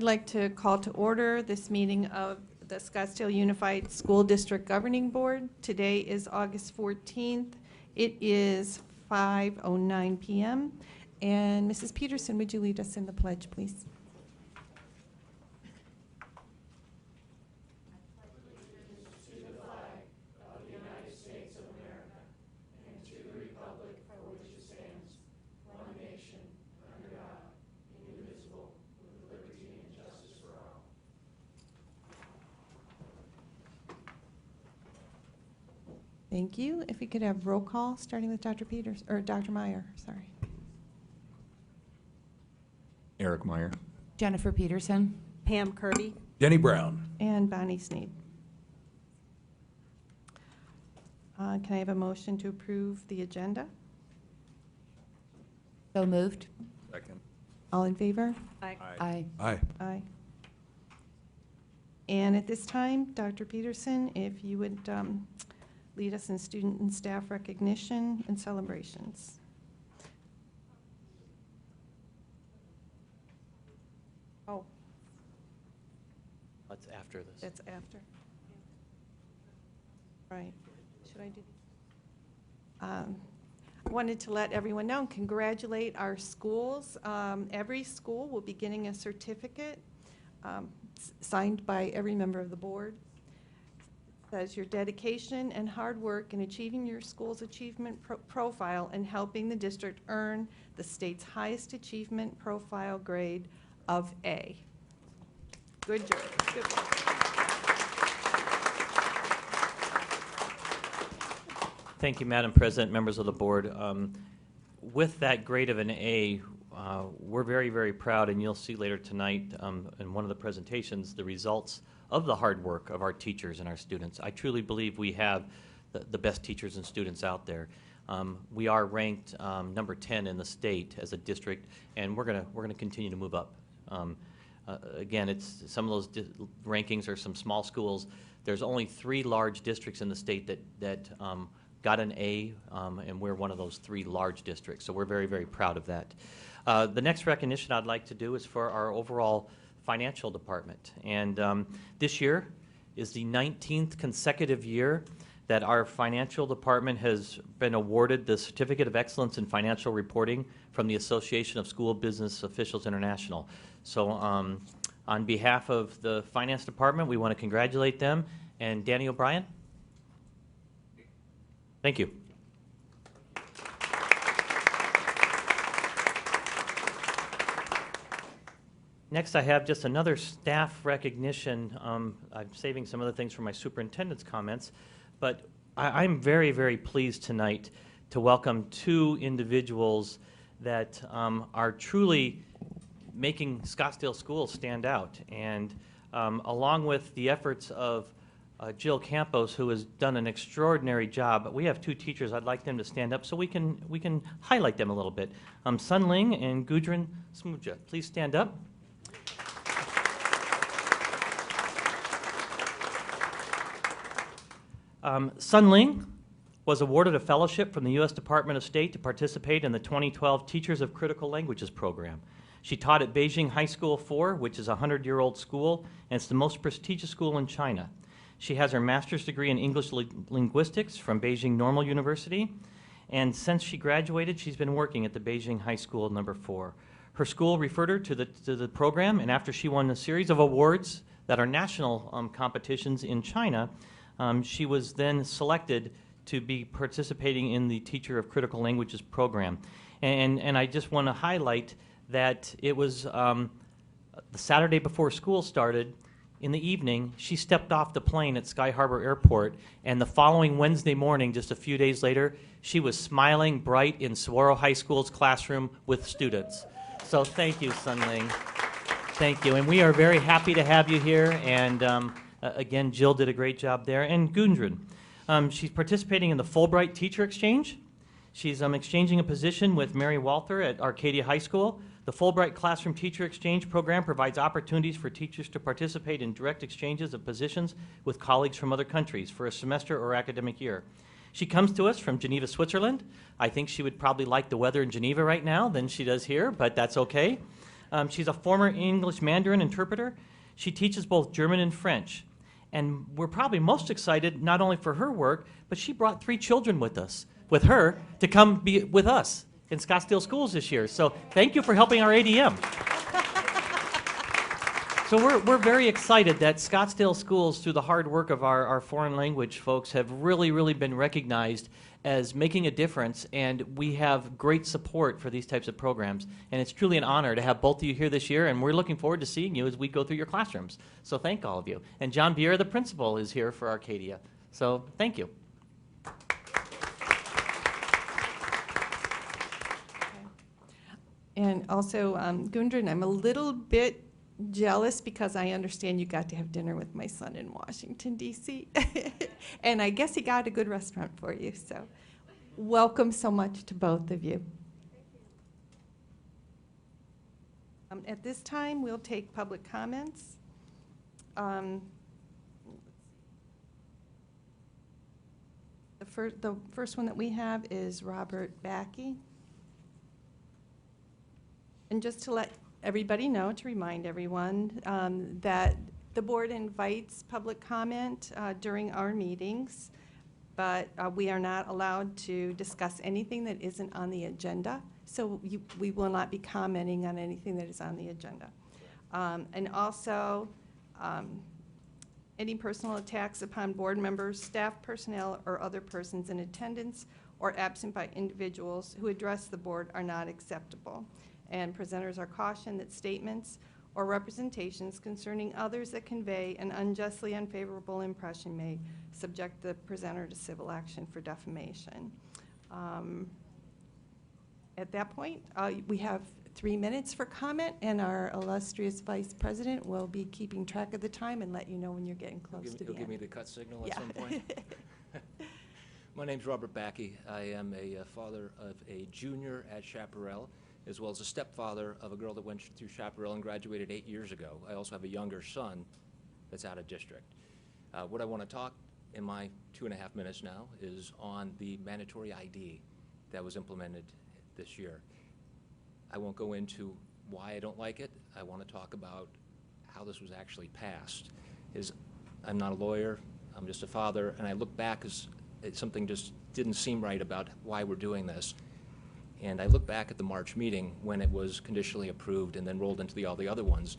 I'd like to call to order this meeting of the Scottsdale Unified School District Governing Board. Today is August 14th. It is 5:09 p.m. And Mrs. Peterson, would you lead us in the pledge, please? Thank you. If we could have roll call, starting with Dr. Peters, or Dr. Meyer, sorry. Eric Meyer. Jennifer Peterson. Pam Kirby. Jenny Brown. And Bonnie Sneed. Can I have a motion to approve the agenda? So moved. Second. All in favor? Aye. Aye. Aye. Aye. And at this time, Dr. Peterson, if you would lead us in student and staff recognition and celebrations. Oh, That's after this. that's after. Right. Should I do? Wanted to let everyone know and congratulate our schools. Every school will be getting a certificate signed by every member of the board. Says your dedication and hard work in achieving your school's achievement profile and helping the district earn the state's highest achievement profile grade of A. Good job. Good work. Thank you, Madam President, members of the board. With that grade of an A, we're very, very proud, and you'll see later tonight in one of the presentations the results of the hard work of our teachers and our students. I truly believe we have the best teachers and students out there. We are ranked number 10 in the state as a district, and we're gonna continue to move up. Again, it's some of those rankings are some small schools. There's only 3 large districts in the state that got an A, and we're one of those 3 large districts. So we're very, very proud of that. The next recognition I'd like to do is for our overall financial department. And this year is the 19th consecutive year that our financial department has been awarded the Certificate of Excellence in Financial Reporting from the Association of School Business Officials International. So on behalf of the finance department, we want to congratulate them. And Danny O'Brien? Thank you. Next, I have just another staff recognition. I'm saving some other things for my superintendent's comments, but I'm very, very pleased tonight to welcome 2 individuals that are truly making Scottsdale schools stand out. And along with the efforts of Jill Campos, who has done an extraordinary job, we have 2 teachers. I'd like them to stand up so we can highlight them a little bit. Sun Ling and Gudrun Smuja, please stand up. Sun Ling was awarded a fellowship from the U.S. Department of State to participate in the 2012 Teachers of Critical Languages program. She taught at Beijing High School 4, which is a 100-year-old school, and it's the most prestigious school in China. She has her master's degree in English linguistics from Beijing Normal University, and since she graduated, she's been working at the Beijing High School number 4. Her school referred her to the program, and after she won a series of awards that are national competitions in China, she was then selected to be participating in the Teacher of Critical Languages program. And I just want to highlight that it was the Saturday before school started. In the evening, she stepped off the plane at Sky Harbor Airport, and the following Wednesday morning, just a few days later, she was smiling bright in Saguaro High School's classroom with students. So thank you, Sun Ling. Thank you. And we are very happy to have you here. And again, Jill did a great job there. And Gudrun, she's participating in the Fulbright Teacher Exchange. She's exchanging a position with Mary Walther at Arcadia High School. The Fulbright Classroom Teacher Exchange program provides opportunities for teachers to participate in direct exchanges of positions with colleagues from other countries for a semester or academic year. She comes to us from Geneva, Switzerland. I think she would probably like the weather in Geneva right now than she does here, but that's okay. She's a former English Mandarin interpreter. She teaches both German and French. And we're probably most excited not only for her work, but she brought 3 children with her to come be with us in Scottsdale schools this year. So thank you for helping our ADM. So we're very excited that Scottsdale schools, through the hard work of our foreign language folks, have really been recognized as making a difference, and we have great support for these types of programs. And it's truly an honor to have both of you here this year, and we're looking forward to seeing you as we go through your classrooms. So thank all of you. And John Bier, the principal, is here for Arcadia. So thank you. And also, Gundren, I'm a little bit jealous because I understand you got to have dinner with my son in Washington, D.C. And I guess he got a good restaurant for you. So welcome so much to both of you. At this time, we'll take public comments. The first one that we have is Robert Backey. And just to let everybody know, to remind everyone, that the board invites public comment during our meetings, but we are not allowed to discuss anything that isn't on the agenda. So we will not be commenting on anything that is on the agenda. And also, any personal attacks upon board members, staff personnel, or other persons in attendance or absent by individuals who address the board are not acceptable. And presenters are cautioned that statements or representations concerning others that convey an unjustly unfavorable impression may subject the presenter to civil action for defamation. At that point, we have 3 minutes for comment, and our illustrious vice president will be keeping track of the time and let you know when you're getting close to the You'll end. give me the cut signal Yeah. at some point? My name's Robert Backey. I am a father of a junior at Chaparral, as well as a stepfather of a girl that went through Chaparral and graduated 8 years ago. I also have a younger son that's out of district. What I want to talk in my 2.5 minutes now is on the mandatory ID that was implemented this year. I won't go into why I don't like it. I want to talk about how this was actually passed. I'm not a lawyer, I'm just a father, and I look back as something just didn't seem right about why we're doing this. And I look back at the March meeting when it was conditionally approved and then rolled into all the other ones.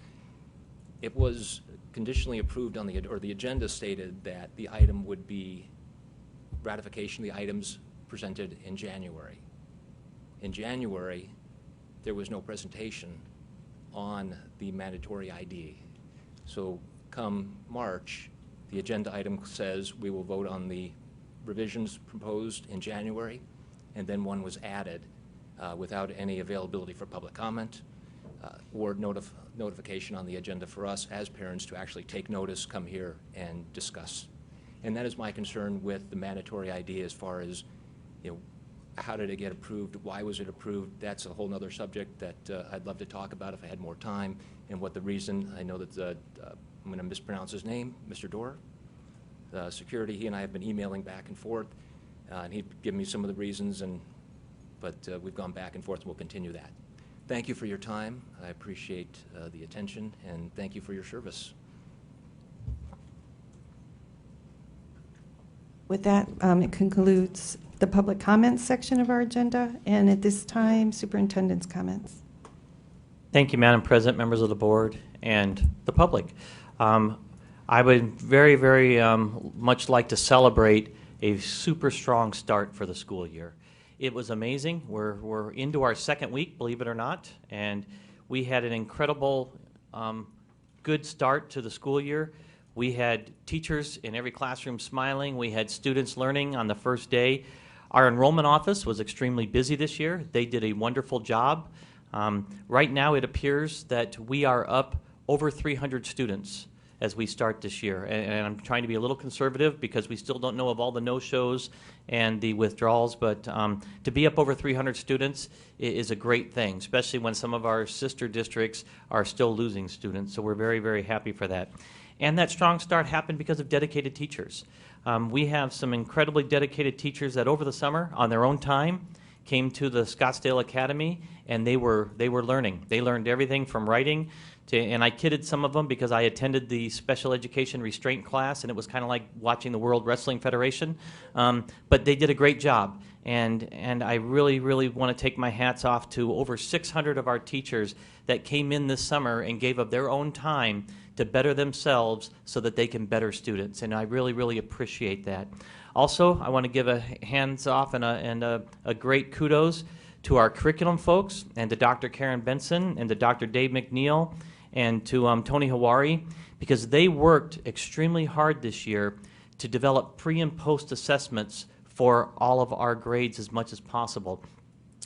It was conditionally approved on the agenda stated that the item would be ratification of the items presented in January. In January, there was no presentation on the mandatory ID. So come March, the agenda item says we will vote on the revisions proposed in January, and then one was added without any availability for public comment or notification on the agenda for us as parents to actually take notice, come here, and discuss. And that is my concern with the mandatory ID as far as, how did it get approved? Why was it approved? That's a whole other subject that I'd love to talk about if I had more time, and what the reason. I know that I'm going to mispronounce his name, Mr. Dorr. Security, he and I have been emailing back and forth, and he'd given me some of the reasons, but we've gone back and forth, and we'll continue that. Thank you for your time. I appreciate the attention, and thank you for your service. With that, it concludes the public comments section of our agenda, and at this time, superintendent's comments. Thank you, Madam President, members of the board, and the public. I would very much like to celebrate a super strong start for the school year. It was amazing. We're into our second week, believe it or not, and we had an incredible good start to the school year. We had teachers in every classroom smiling. We had students learning on the first day. Our enrollment office was extremely busy this year. They did a wonderful job. Right now it appears that we are up over 300 students as we start this year. And I'm trying to be a little conservative because we still don't know of all the no-shows and the withdrawals, but to be up over 300 students is a great thing, especially when some of our sister districts are still losing students. So we're very happy for that. And that strong start happened because of dedicated teachers. We have some incredibly dedicated teachers that over the summer, on their own time, came to the Scottsdale Academy, and they were learning. They learned everything from writing to, and I kidded some of them because I attended the special education restraint class, and it was kind of like watching the World Wrestling Federation. But they did a great job, and I really, really want to take my hats off to over 600 of our teachers that came in this summer and gave of their own time to better themselves so that they can better students, and I really, really appreciate that. Also, I want to give a hands off and a great kudos to our curriculum folks, and to Dr. Karen Benson, and to Dr. Dave McNeil, and to Tony Hawari, because they worked extremely hard this year to develop pre and post assessments for all of our grades as much as possible.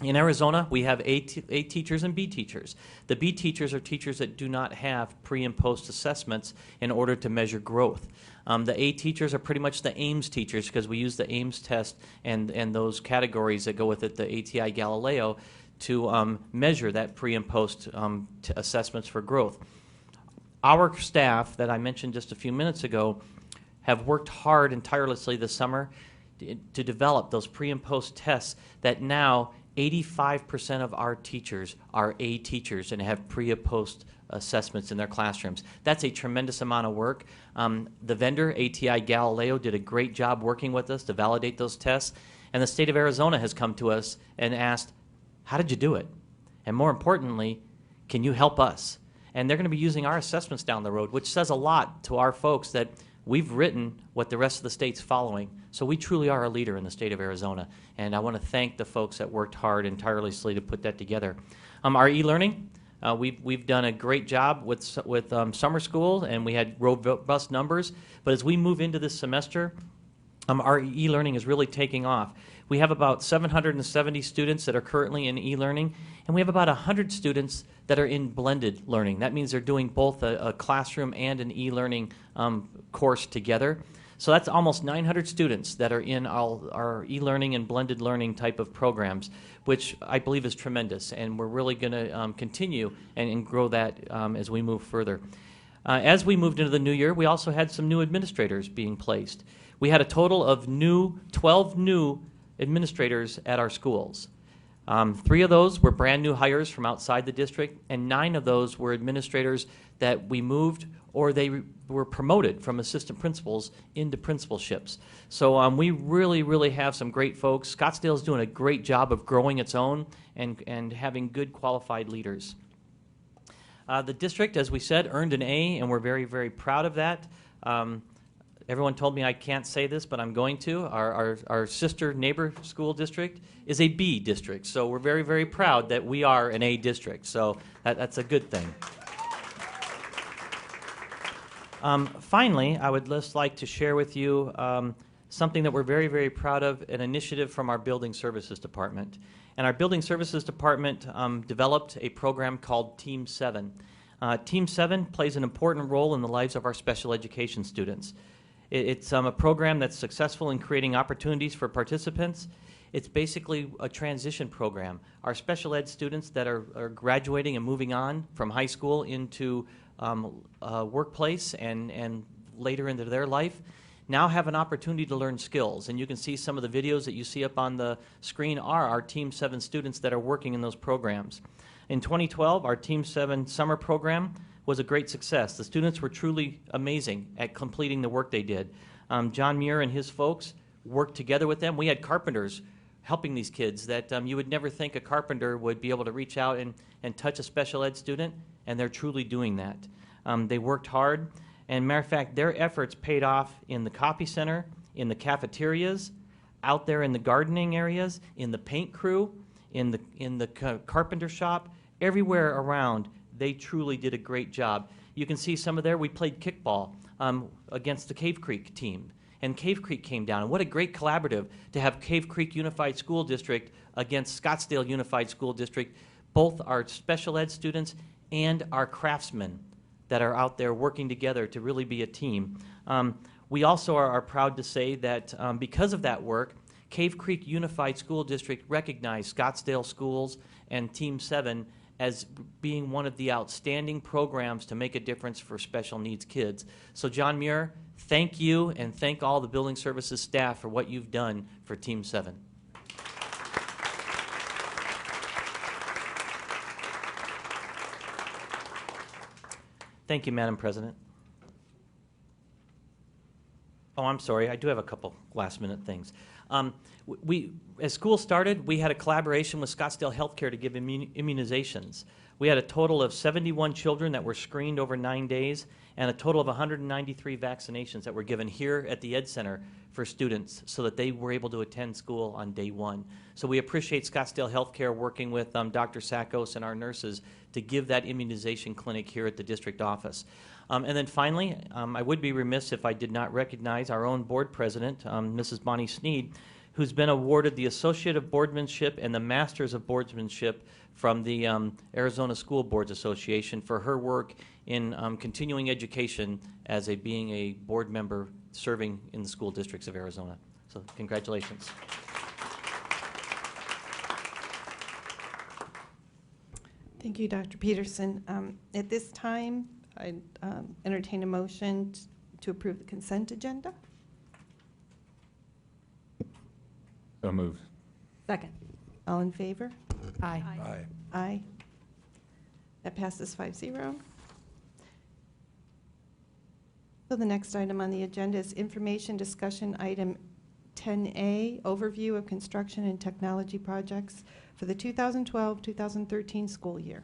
In Arizona, we have A teachers and B teachers. The B teachers are teachers that do not have pre and post assessments in order to measure growth. The A teachers are pretty much the Ames teachers, because we use the Ames test and those categories that go with it, the ATI Galileo, to measure that pre and post assessments for growth. Our staff that I mentioned just a few minutes ago have worked hard and tirelessly this summer to develop those pre and post tests that now 85% of our teachers are A teachers and have pre and post assessments in their classrooms. That's a tremendous amount of work. The vendor, ATI Galileo, did a great job working with us to validate those tests, and the state of Arizona has come to us and asked, how did you do it? And more importantly, can you help us? And they're going to be using our assessments down the road, which says a lot to our folks that we've written what the rest of the state's following. So we truly are a leader in the state of Arizona, and I want to thank the folks that worked hard and tirelessly to put that together. Our e-learning, we've done a great job with summer school, and we had robust numbers, but as we move into this semester, our e-learning is really taking off. We have about 770 students that are currently in e-learning, and we have about 100 students that are in blended learning. That means they're doing both a classroom and an e-learning course together. So that's almost 900 students that are in our e-learning and blended learning type of programs, which I believe is tremendous, and we're really going to continue and grow that as we move further. As we moved into the new year, we also had some new administrators being placed. We had a total of 12 new administrators at our schools. 3 of those were brand new hires from outside the district, and 9 of those were administrators that we moved or they were promoted from assistant principals into principalships. So we really, really have some great folks. Scottsdale is doing a great job of growing its own and having good qualified leaders. The district, as we said, earned an A, and we're very, very proud of that. Everyone told me I can't say this, but I'm going to. Our sister neighbor school district is a B district, so we're very, very proud that we are an A district. So that's a good thing. Finally, I would just like to share with you something that we're very, very proud of, an initiative from our Building Services Department. And our Building Services Department developed a program called Team 7. Team 7 plays an important role in the lives of our special education students. It's a program that's successful in creating opportunities for participants. It's basically a transition program. Our special ed students that are graduating and moving on from high school into workplace and later into their life now have an opportunity to learn skills. And you can see some of the videos that you see up on the screen are our Team 7 students that are working in those programs. In 2012, our Team 7 summer program was a great success. The students were truly amazing at completing the work they did. John Muir and his folks worked together with them. We had carpenters helping these kids that you would never think a carpenter would be able to reach out and touch a special ed student, and they're truly doing that. They worked hard, and matter of fact, their efforts paid off in the copy center, in the cafeterias, out there in the gardening areas, in the paint crew, in the carpenter shop, everywhere around. They truly did a great job. You can see some of there. We played kickball against the Cave Creek team, and Cave Creek came down. And what a great collaborative to have Cave Creek Unified School District against Scottsdale Unified School District, both our special ed students and our craftsmen that are out there working together to really be a team. We also are proud to say that because of that work, Cave Creek Unified School District recognized Scottsdale Schools and Team 7 as being one of the outstanding programs to make a difference for special needs kids. So John Muir, thank you, and thank all the building services staff for what you've done for Team 7. Thank you, Madam President. Oh, I'm sorry. I do have a couple last-minute things. As school started, we had a collaboration with Scottsdale Healthcare to give immunizations. We had a total of 71 children that were screened over 9 days, and a total of 193 vaccinations that were given here at the Ed Center for students so that they were able to attend school on day one. So we appreciate Scottsdale Healthcare working with Dr. Sakos and our nurses to give that immunization clinic here at the district office. And then finally, I would be remiss if I did not recognize our own board president, Mrs. Bonnie Sneed, who's been awarded the Associate of Boardsmanship and the Masters of Boardsmanship from the Arizona School Boards Association for her work in continuing education as being a board member serving in the school districts of Arizona. So congratulations. Thank you, Dr. Peterson. At this time, I entertain a motion to approve the consent agenda. So moved. Second. All in favor? Aye. Aye. Aye. That passes 5-0. So the next item on the agenda is information discussion item 10A, overview of construction and technology projects for the 2012-2013 school year.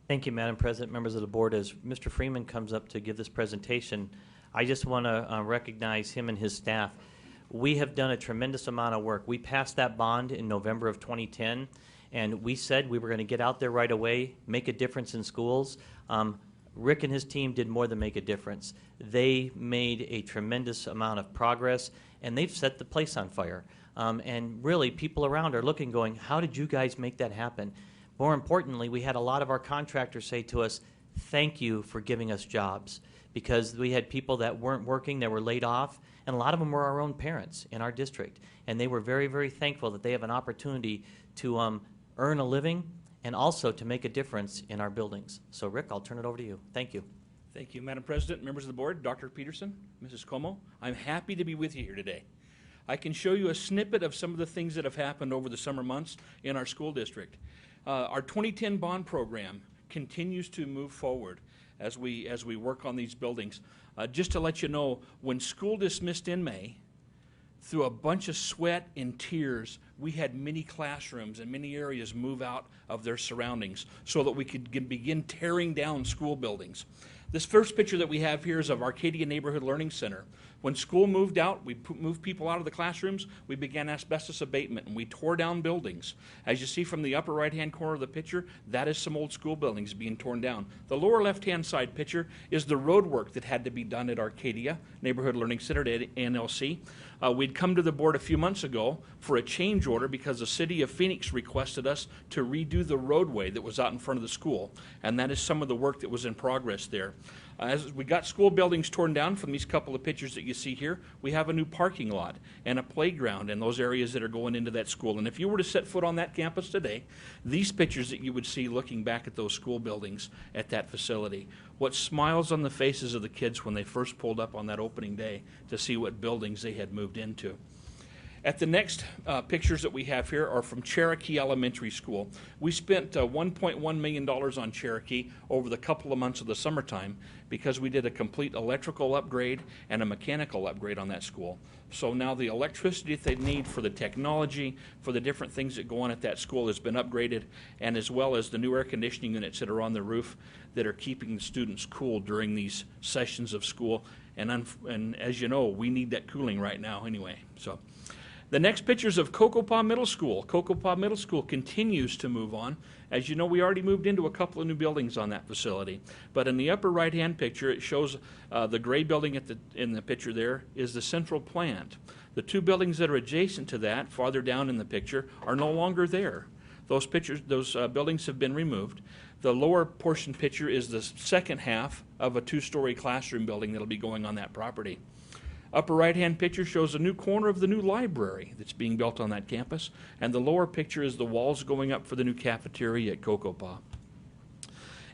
Thank you, Madam President, members of the board. As Mr. Freeman comes up to give this presentation, I just want to recognize him and his staff. We have done a tremendous amount of work. We passed that bond in November of 2010, and we said we were going to get out there right away, make a difference in schools. Rick and his team did more than make a difference. They made a tremendous amount of progress, and they've set the place on fire. And really, people around are looking, going, how did you guys make that happen? More importantly, we had a lot of our contractors say to us, thank you for giving us jobs, because we had people that weren't working, that were laid off, and a lot of them were our own parents in our district. And they were very, very thankful that they have an opportunity to earn a living and also to make a difference in our buildings. So, Rick, I'll turn it over to you. Thank you. Thank you, Madam President, members of the board, Dr. Peterson, Mrs. Como. I'm happy to be with you here today. I can show you a snippet of some of the things that have happened over the summer months in our school district. Our 2010 bond program continues to move forward as we work on these buildings. Just to let you know, when school dismissed in May, through a bunch of sweat and tears, we had many classrooms and many areas move out of their surroundings so that we could begin tearing down school buildings. This first picture that we have here is of Arcadia Neighborhood Learning Center. When school moved out, we moved people out of the classrooms, we began asbestos abatement, and we tore down buildings. As you see from the upper right-hand corner of the picture, that is some old school buildings being torn down. The lower left-hand side picture is the road work that had to be done at Arcadia Neighborhood Learning Center at NLC. We'd come to the board a few months ago for a change order because the city of Phoenix requested us to redo the roadway that was out in front of the school, and that is some of the work that was in progress there. As we got school buildings torn down from these couple of pictures that you see here, we have a new parking lot and a playground in those areas that are going into that school. And if you were to set foot on that campus today, these pictures that you would see looking back at those school buildings at that facility, what smiles on the faces of the kids when they first pulled up on that opening day to see what buildings they had moved into. At the next pictures that we have here are from Cherokee Elementary School. We spent $1.1 million on Cherokee over the couple of months of the summertime because we did a complete electrical upgrade and a mechanical upgrade on that school. So now the electricity that they need for the technology, for the different things that go on at that school has been upgraded, and as well as the new air conditioning units that are on the roof that are keeping the students cool during these sessions of school. And as you know, we need that cooling right now anyway. So. The next picture is of Cocopa Middle School. Cocopa Middle School continues to move on. As you know, we already moved into a couple of new buildings on that facility. But in the upper right-hand picture, it shows the gray building in the picture there is the central plant. The two buildings that are adjacent to that, farther down in the picture, are no longer there. Those buildings have been removed. The lower portion picture is the second half of a two-story classroom building that will be going on that property. Upper right-hand picture shows a new corner of the new library that's being built on that campus, and the lower picture is the walls going up for the new cafeteria at Cocopa.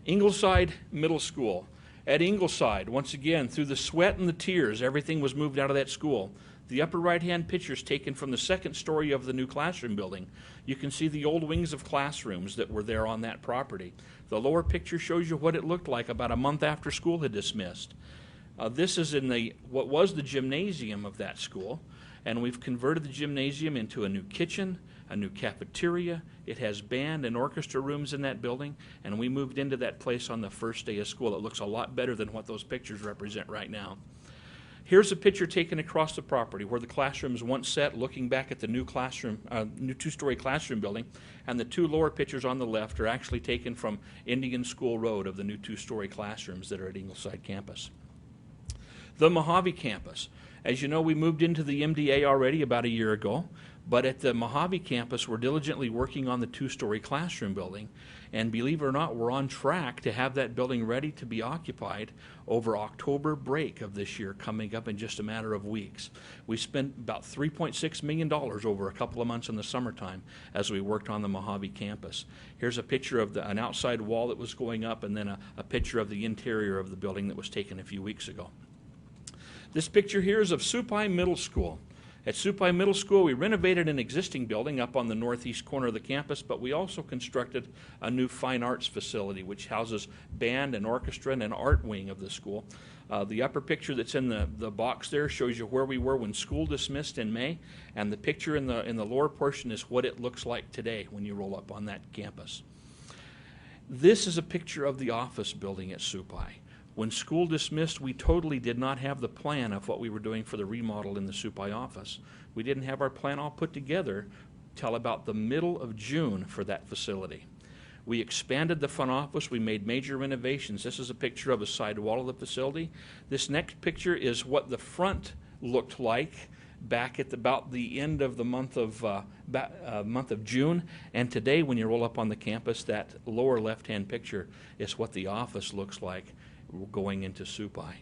Ingleside Middle School. At Ingleside, once again, through the sweat and the tears, everything was moved out of that school. The upper right-hand picture is taken from the second story of the new classroom building. You can see the old wings of classrooms that were there on that property. The lower picture shows you what it looked like about a month after school had dismissed. This is in what was the gymnasium of that school, and we've converted the gymnasium into a new kitchen, a new cafeteria. It has band and orchestra rooms in that building, and we moved into that place on the first day of school. It looks a lot better than what those pictures represent right now. Here's a picture taken across the property where the classrooms once sat, looking back at the new classroom, new two-story classroom building, and the two lower pictures on the left are actually taken from Indian School Road of the new two-story classrooms that are at Ingleside campus. The Mojave campus. As you know, we moved into the MDA already about a year ago, but at the Mojave campus, we're diligently working on the two-story classroom building, and believe it or not, we're on track to have that building ready to be occupied over October break of this year, coming up in just a matter of weeks. We spent about $3.6 million over a couple of months in the summertime as we worked on the Mojave campus. Here's a picture of an outside wall that was going up, and then a picture of the interior of the building that was taken a few weeks ago. This picture here is of Supai Middle School. At Supai Middle School, we renovated an existing building up on the northeast corner of the campus, but we also constructed a new fine arts facility, which houses band and orchestra and an art wing of the school. The upper picture that's in the box there shows you where we were when school dismissed in May, and the picture in the lower portion is what it looks like today when you roll up on that campus. This is a picture of the office building at Supai. When school dismissed, we totally did not have the plan of what we were doing for the remodel in the Supai office. We didn't have our plan all put together till about the middle of June for that facility. We expanded the front office. We made major renovations. This is a picture of a side wall of the facility. This next picture is what the front looked like back at about the end of the month of June. And today, when you roll up on the campus, that lower left-hand picture is what the office looks like going into Supai.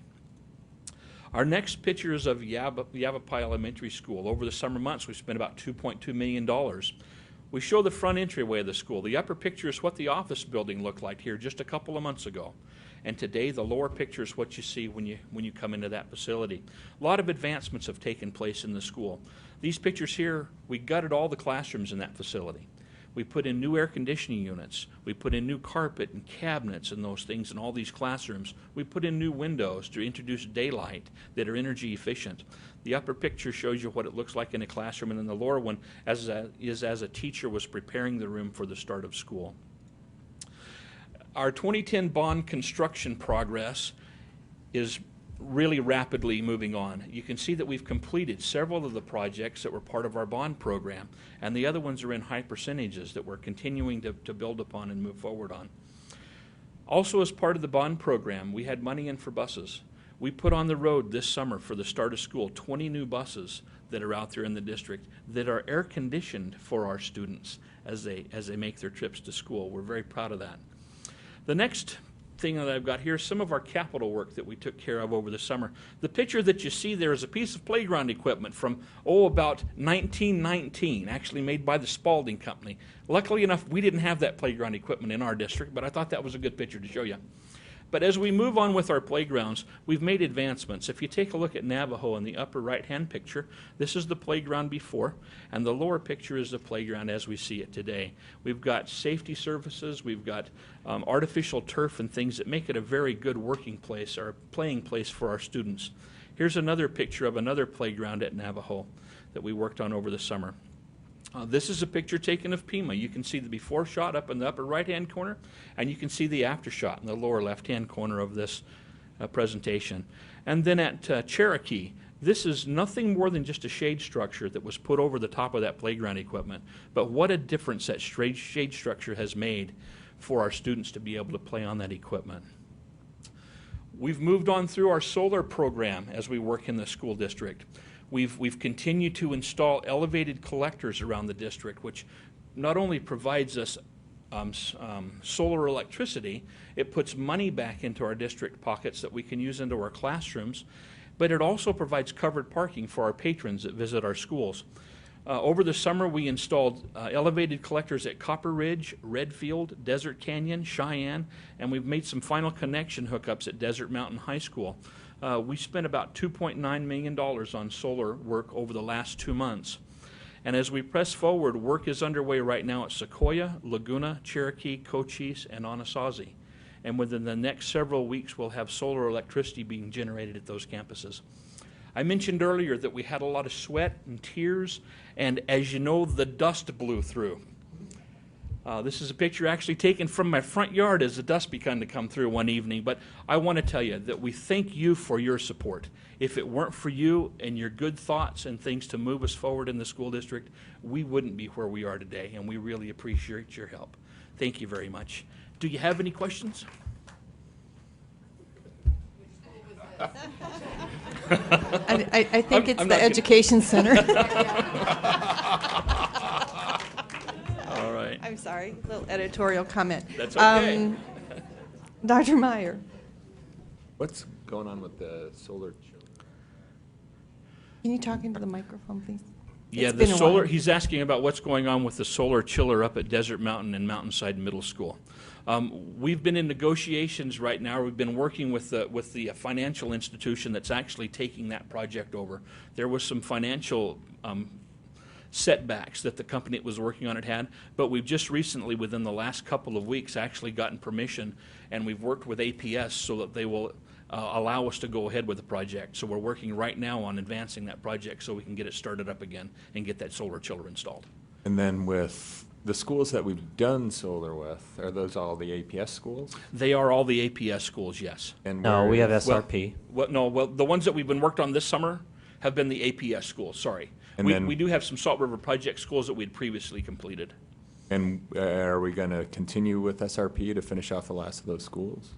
Our next picture is of Yavapai Elementary School. Over the summer months, we spent about $2.2 million. We show the front entryway of the school. The upper picture is what the office building looked like here just a couple of months ago. And today, the lower picture is what you see when you come into that facility. A lot of advancements have taken place in the school. These pictures here, we gutted all the classrooms in that facility. We put in new air conditioning units. We put in new carpet and cabinets and those things in all these classrooms. We put in new windows to introduce daylight that are energy efficient. The upper picture shows you what it looks like in a classroom, and then the lower one is as a teacher was preparing the room for the start of school. Our 2010 bond construction progress is really rapidly moving on. You can see that we've completed several of the projects that were part of our bond program, and the other ones are in high percentages that we're continuing to build upon and move forward on. Also, as part of the bond program, we had money in for buses. We put on the road this summer for the start of school 20 new buses that are out there in the district that are air conditioned for our students as they make their trips to school. We're very proud of that. The next thing that I've got here is some of our capital work that we took care of over the summer. The picture that you see there is a piece of playground equipment from, about 1919, actually made by the Spalding Company. Luckily enough, we didn't have that playground equipment in our district, but I thought that was a good picture to show you. But as we move on with our playgrounds, we've made advancements. If you take a look at Navajo in the upper right-hand picture, this is the playground before, and the lower picture is the playground as we see it today. We've got safety services, we've got artificial turf and things that make it a very good working place or playing place for our students. Here's another picture of another playground at Navajo that we worked on over the summer. This is a picture taken of Pima. You can see the before shot up in the upper right-hand corner, and you can see the after shot in the lower left-hand corner of this presentation. And then at Cherokee, this is nothing more than just a shade structure that was put over the top of that playground equipment. But what a difference that shade structure has made for our students to be able to play on that equipment. We've moved on through our solar program as we work in the school district. We've continued to install elevated collectors around the district, which not only provides us solar electricity, it puts money back into our district pockets that we can use into our classrooms, but it also provides covered parking for our patrons that visit our schools. Over the summer, we installed elevated collectors at Copper Ridge, Redfield, Desert Canyon, Cheyenne, and we've made some final connection hookups at Desert Mountain High School. We spent about $2.9 million on solar work over the last 2 months. And as we press forward, work is underway right now at Sequoia, Laguna, Cherokee, Cochise, and Anasazi. And within the next several weeks, we'll have solar electricity being generated at those campuses. I mentioned earlier that we had a lot of sweat and tears, and as you know, the dust blew through. This is a picture actually taken from my front yard as the dust began to come through one evening, but I want to tell you that we thank you for your support. If it weren't for you and your good thoughts and things to move us forward in the school district, we wouldn't be where we are today, and we really appreciate your help. Thank you very much. Do you have any questions? I think it's I'm the not gonna- Education Center. All right. I'm sorry, little editorial comment. That's okay. Dr. Meyer, What's going on with the solar? can you talk into the microphone, please? Yeah, It's the been a solar, while. he's asking about what's going on with the solar chiller up at Desert Mountain and Mountainside Middle School. We've been in negotiations right now. We've been working with the financial institution that's actually taking that project over. There was some financial setbacks that the company that was working on it had, but we've just recently, within the last couple of weeks, actually gotten permission, and we've worked with APS so that they will allow us to go ahead with the project. So we're working right now on advancing that project so we can get it started up again and get that solar chiller installed. And then with the schools that we've done solar with, are those all the APS schools? They are all the APS schools, yes. And No, where we have is- SRP. Well, the ones that we've been worked on this summer have been the APS schools, sorry. And We then- we do have some Salt River Project schools that we had previously completed. And are we going to continue with SRP to finish off the last of those schools?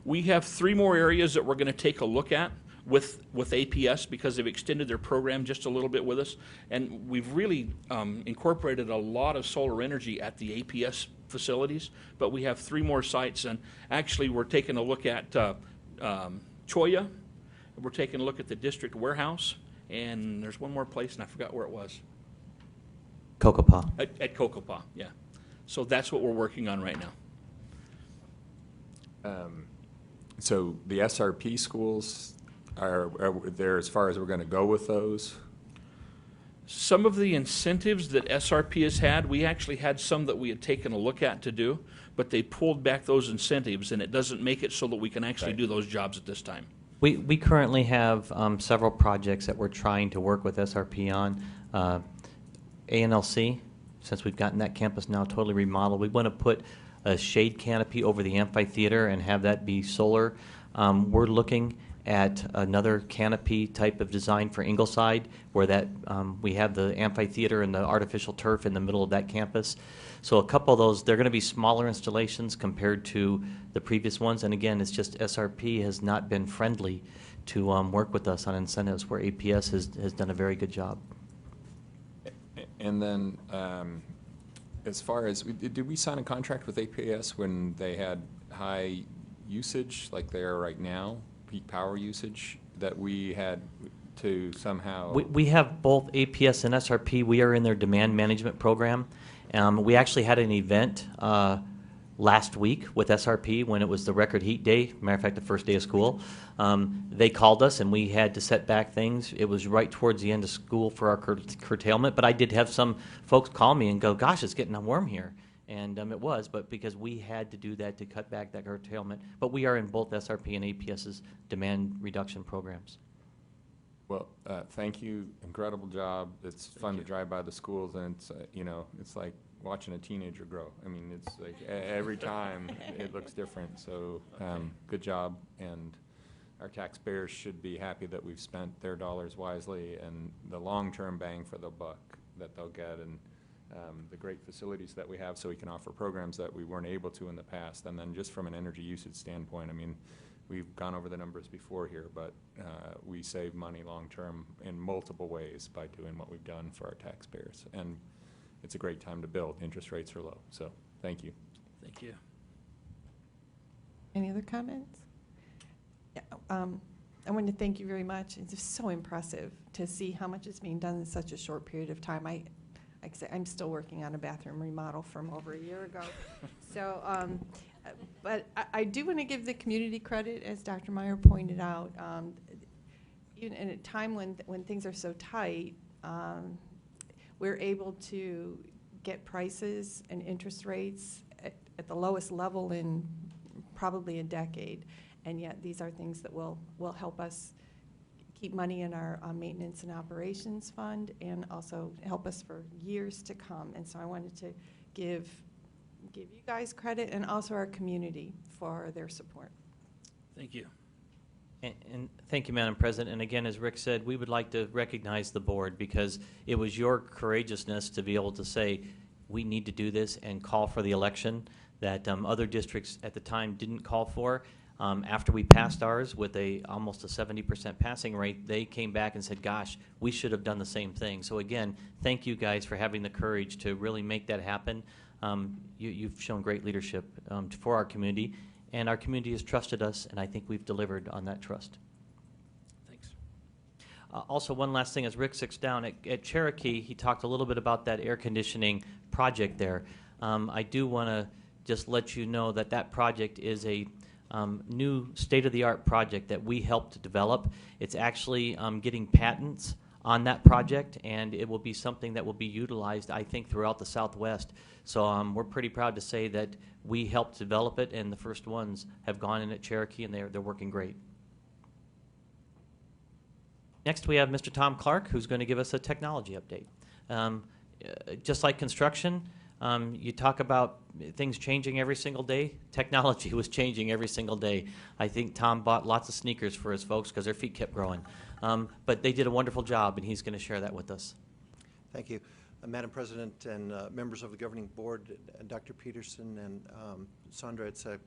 We have 3 more areas that we're going to take a look at with APS because they've extended their program just a little bit with us. And we've really incorporated a lot of solar energy at the APS facilities, but we have 3 more sites. And actually, we're taking a look at Choya. We're taking a look at the district warehouse. And there's one more place, and I forgot where it was. Cocopah. At Cocopah, yeah. So that's what we're working on right now. So the SRP schools, are there as far as we're going to go with those? Some of the incentives that SRP has had, we actually had some that we had taken a look at to do, but they pulled back those incentives, and it doesn't make it so that we can actually Right. do those jobs at this time. We currently have several projects that we're trying to work with SRP on. ANLC, since we've gotten that campus now totally remodeled, we want to put a shade canopy over the amphitheater and have that be solar. We're looking at another canopy type of design for Ingleside, where that we have the amphitheater and the artificial turf in the middle of that campus. So a couple of those, they're going to be smaller installations compared to the previous ones. And again, it's just SRP has not been friendly to work with us on incentives, where APS has done a very good job. And then, as far as, did we sign a contract with APS when they had high usage, like they are right now, peak power usage, that we had to somehow? We have both APS and SRP. We are in their demand management program. We actually had an event last week with SRP when it was the record heat day. Matter of fact, the first day of school. They called us and we had to set back things. It was right towards the end of school for our curtailment, but I did have some folks call me and go, gosh, it's getting warm here. And it was, but because we had to do that to cut back that curtailment. But we are in both SRP and APS's demand reduction programs. Well, thank you. Incredible job. It's fun to drive by the schools, and it's, it's like watching a teenager grow. I mean, it's like every time it looks different. So good job, and our taxpayers should be happy that we've spent their dollars wisely and the long-term bang for the buck that they'll get, and the great facilities that we have so we can offer programs that we weren't able to in the past. And then just from an energy usage standpoint, I mean, we've gone over the numbers before here, but we save money long-term in multiple ways by doing what we've done for our taxpayers. And it's a great time to build. Interest rates are low. So thank you. Thank you. Any other comments? Yeah, I want to thank you very much. It's just so impressive to see how much is being done in such a short period of time. Like I say, I'm still working on a bathroom remodel from over a year ago. So But I do want to give the community credit, as Dr. Meyer pointed out. Even in a time when things are so tight, we're able to get prices and interest rates at the lowest level in probably a decade. And yet these are things that will help us keep money in our maintenance and operations fund and also help us for years to come. And so I wanted to give you guys credit and also our community for their support. Thank you. And thank you, Madam President. And again, as Rick said, we would like to recognize the board because it was your courageousness to be able to say, we need to do this and call for the election that other districts at the time didn't call for. After we passed ours with almost a 70% passing rate, they came back and said, gosh, we should have done the same thing. So again, thank you guys for having the courage to really make that happen. You've shown great leadership for our community, and our community has trusted us, and I think we've delivered on that trust. Thanks. Also, one last thing, as Rick sits down, at Cherokee, he talked a little bit about that air conditioning project there. I do want to just let you know that that project is a new state-of-the-art project that we helped to develop. It's actually getting patents on that project, and it will be something that will be utilized, I think, throughout the Southwest. So we're pretty proud to say that we helped develop it, and the first ones have gone in at Cherokee, and they're working great. Next, we have Mr. Tom Clark, who's going to give us a technology update. Just like construction, you talk about things changing every single day. Technology was changing every single day. I think Tom bought lots of sneakers for his folks because their feet kept growing. But they did a wonderful job, and he's going to share that with us. Thank you. Madam President and members of the governing board, Dr. Peterson and Sandra, it's a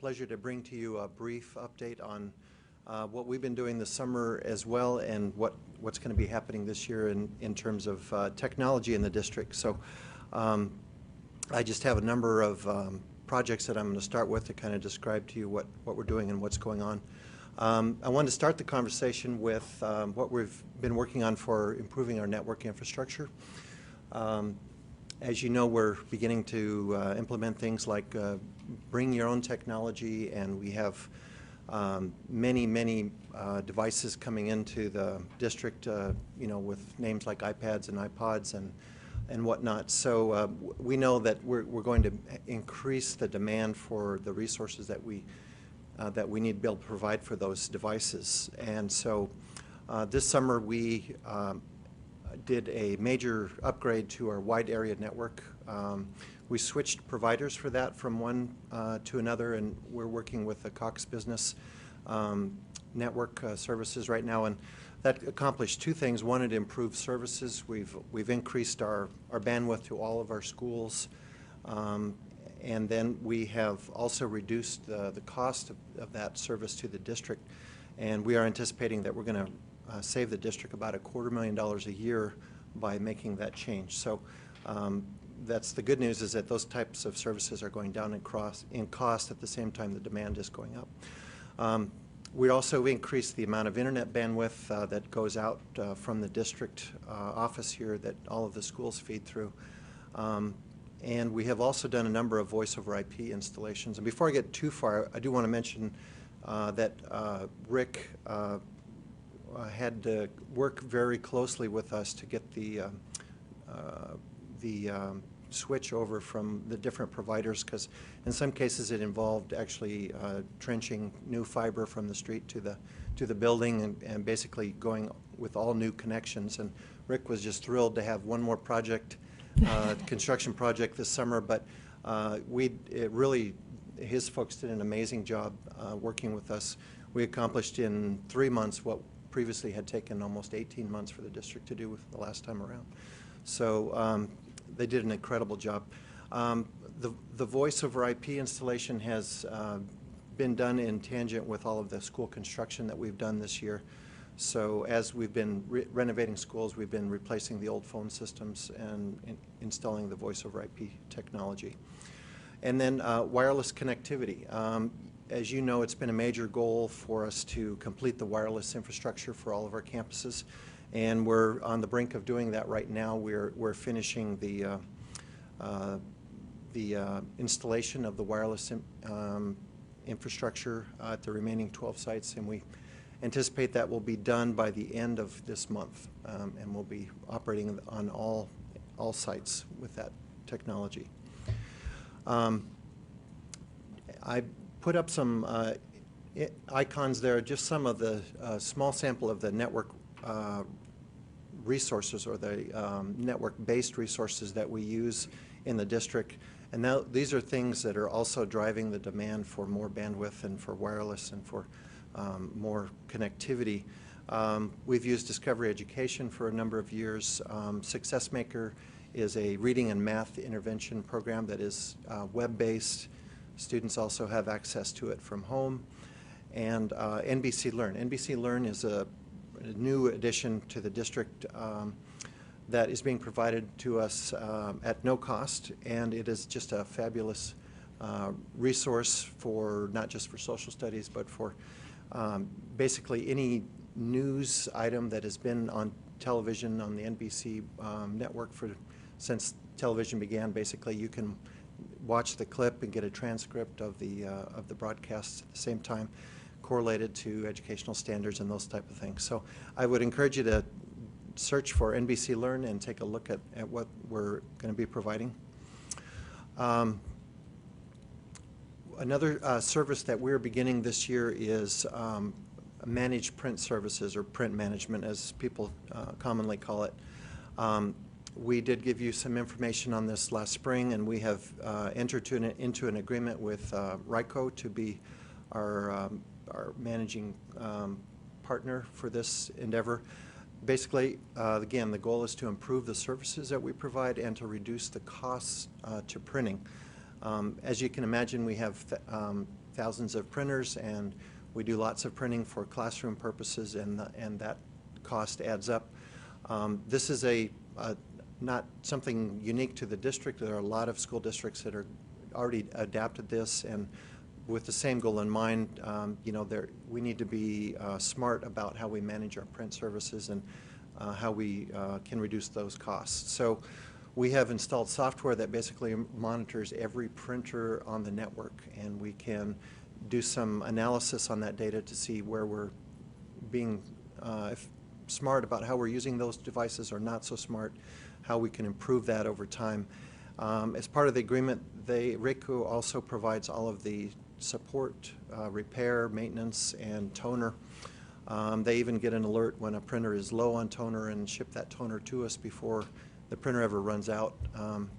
pleasure to bring to you a brief update on what we've been doing this summer as well and what's going to be happening this year in terms of technology in the district. So I just have a number of projects that I'm going to start with to kind of describe to you what we're doing and what's going on. I wanted to start the conversation with what we've been working on for improving our network infrastructure. As you know, we're beginning to implement things like bring your own technology, and we have many devices coming into the district, you know, with names like iPads and iPods and whatnot. So we know that we're going to increase the demand for the resources that we need to be able to provide for those devices. And so this summer we did a major upgrade to our wide area network. We switched providers for that from one to another, and we're working with the Cox Business Network services right now, and that accomplished two things. One, it improved services. We've increased our bandwidth to all of our schools, and then we have also reduced the cost of that service to the district, and we are anticipating that we're going to save the district about $250,000 a year by making that change. So that's the good news, is that those types of services are going down in cost at the same time the demand is going up. We also increased the amount of internet bandwidth that goes out from the district office here that all of the schools feed through. And we have also done a number of voice over IP installations. And before I get too far, I do want to mention that Rick had to work very closely with us to get the switch over from the different providers, because in some cases it involved actually trenching new fiber from the street to the building and basically going with all new connections. And Rick was just thrilled to have one more project, construction project this summer, but his folks did an amazing job working with us. We accomplished in 3 months what previously had taken almost 18 months for the district to do with the last time around. So they did an incredible job. The voice over IP installation has been done in tangent with all of the school construction that we've done this year. So as we've been renovating schools, we've been replacing the old phone systems and installing the voice over IP technology. And then wireless connectivity. As you know, it's been a major goal for us to complete the wireless infrastructure for all of our campuses, and we're on the brink of doing that right now. We're finishing the installation of the wireless infrastructure at the remaining 12 sites, and we anticipate that will be done by the end of this month, and we'll be operating on all sites with that technology. I put up some icons there, just some of the small sample of the network resources, or the network-based resources that we use in the district. And now these are things that are also driving the demand for more bandwidth and for wireless and for more connectivity. We've used Discovery Education for a number of years. Success Maker is a reading and math intervention program that is web-based. Students also have access to it from home. And NBC Learn. NBC Learn is a new addition to the district that is being provided to us at no cost, and it is just a fabulous resource for not just for social studies, but for basically any news item that has been on television on the NBC network since television began. Basically, you can watch the clip and get a transcript of the broadcasts at the same time, correlated to educational standards and those type of things. So I would encourage you to search for NBC Learn and take a look at what we're going to be providing. Another service that we're beginning this year is managed print services, or print management as people commonly call it. We did give you some information on this last spring, and we have entered into an agreement with RICO to be our managing partner for this endeavor. Basically, again, the goal is to improve the services that we provide and to reduce the costs to printing. As you can imagine, we have thousands of printers, and we do lots of printing for classroom purposes, and that cost adds up. This is not something unique to the district. There are a lot of school districts that are already adapted this, and with the same goal in mind. We need to be smart about how we manage our print services and how we can reduce those costs. So we have installed software that basically monitors every printer on the network, and we can do some analysis on that data to see where we're being smart about how we're using those devices, or not so smart, how we can improve that over time. As part of the agreement, RICO also provides all of the support, repair, maintenance, and toner. They even get an alert when a printer is low on toner and ship that toner to us before the printer ever runs out.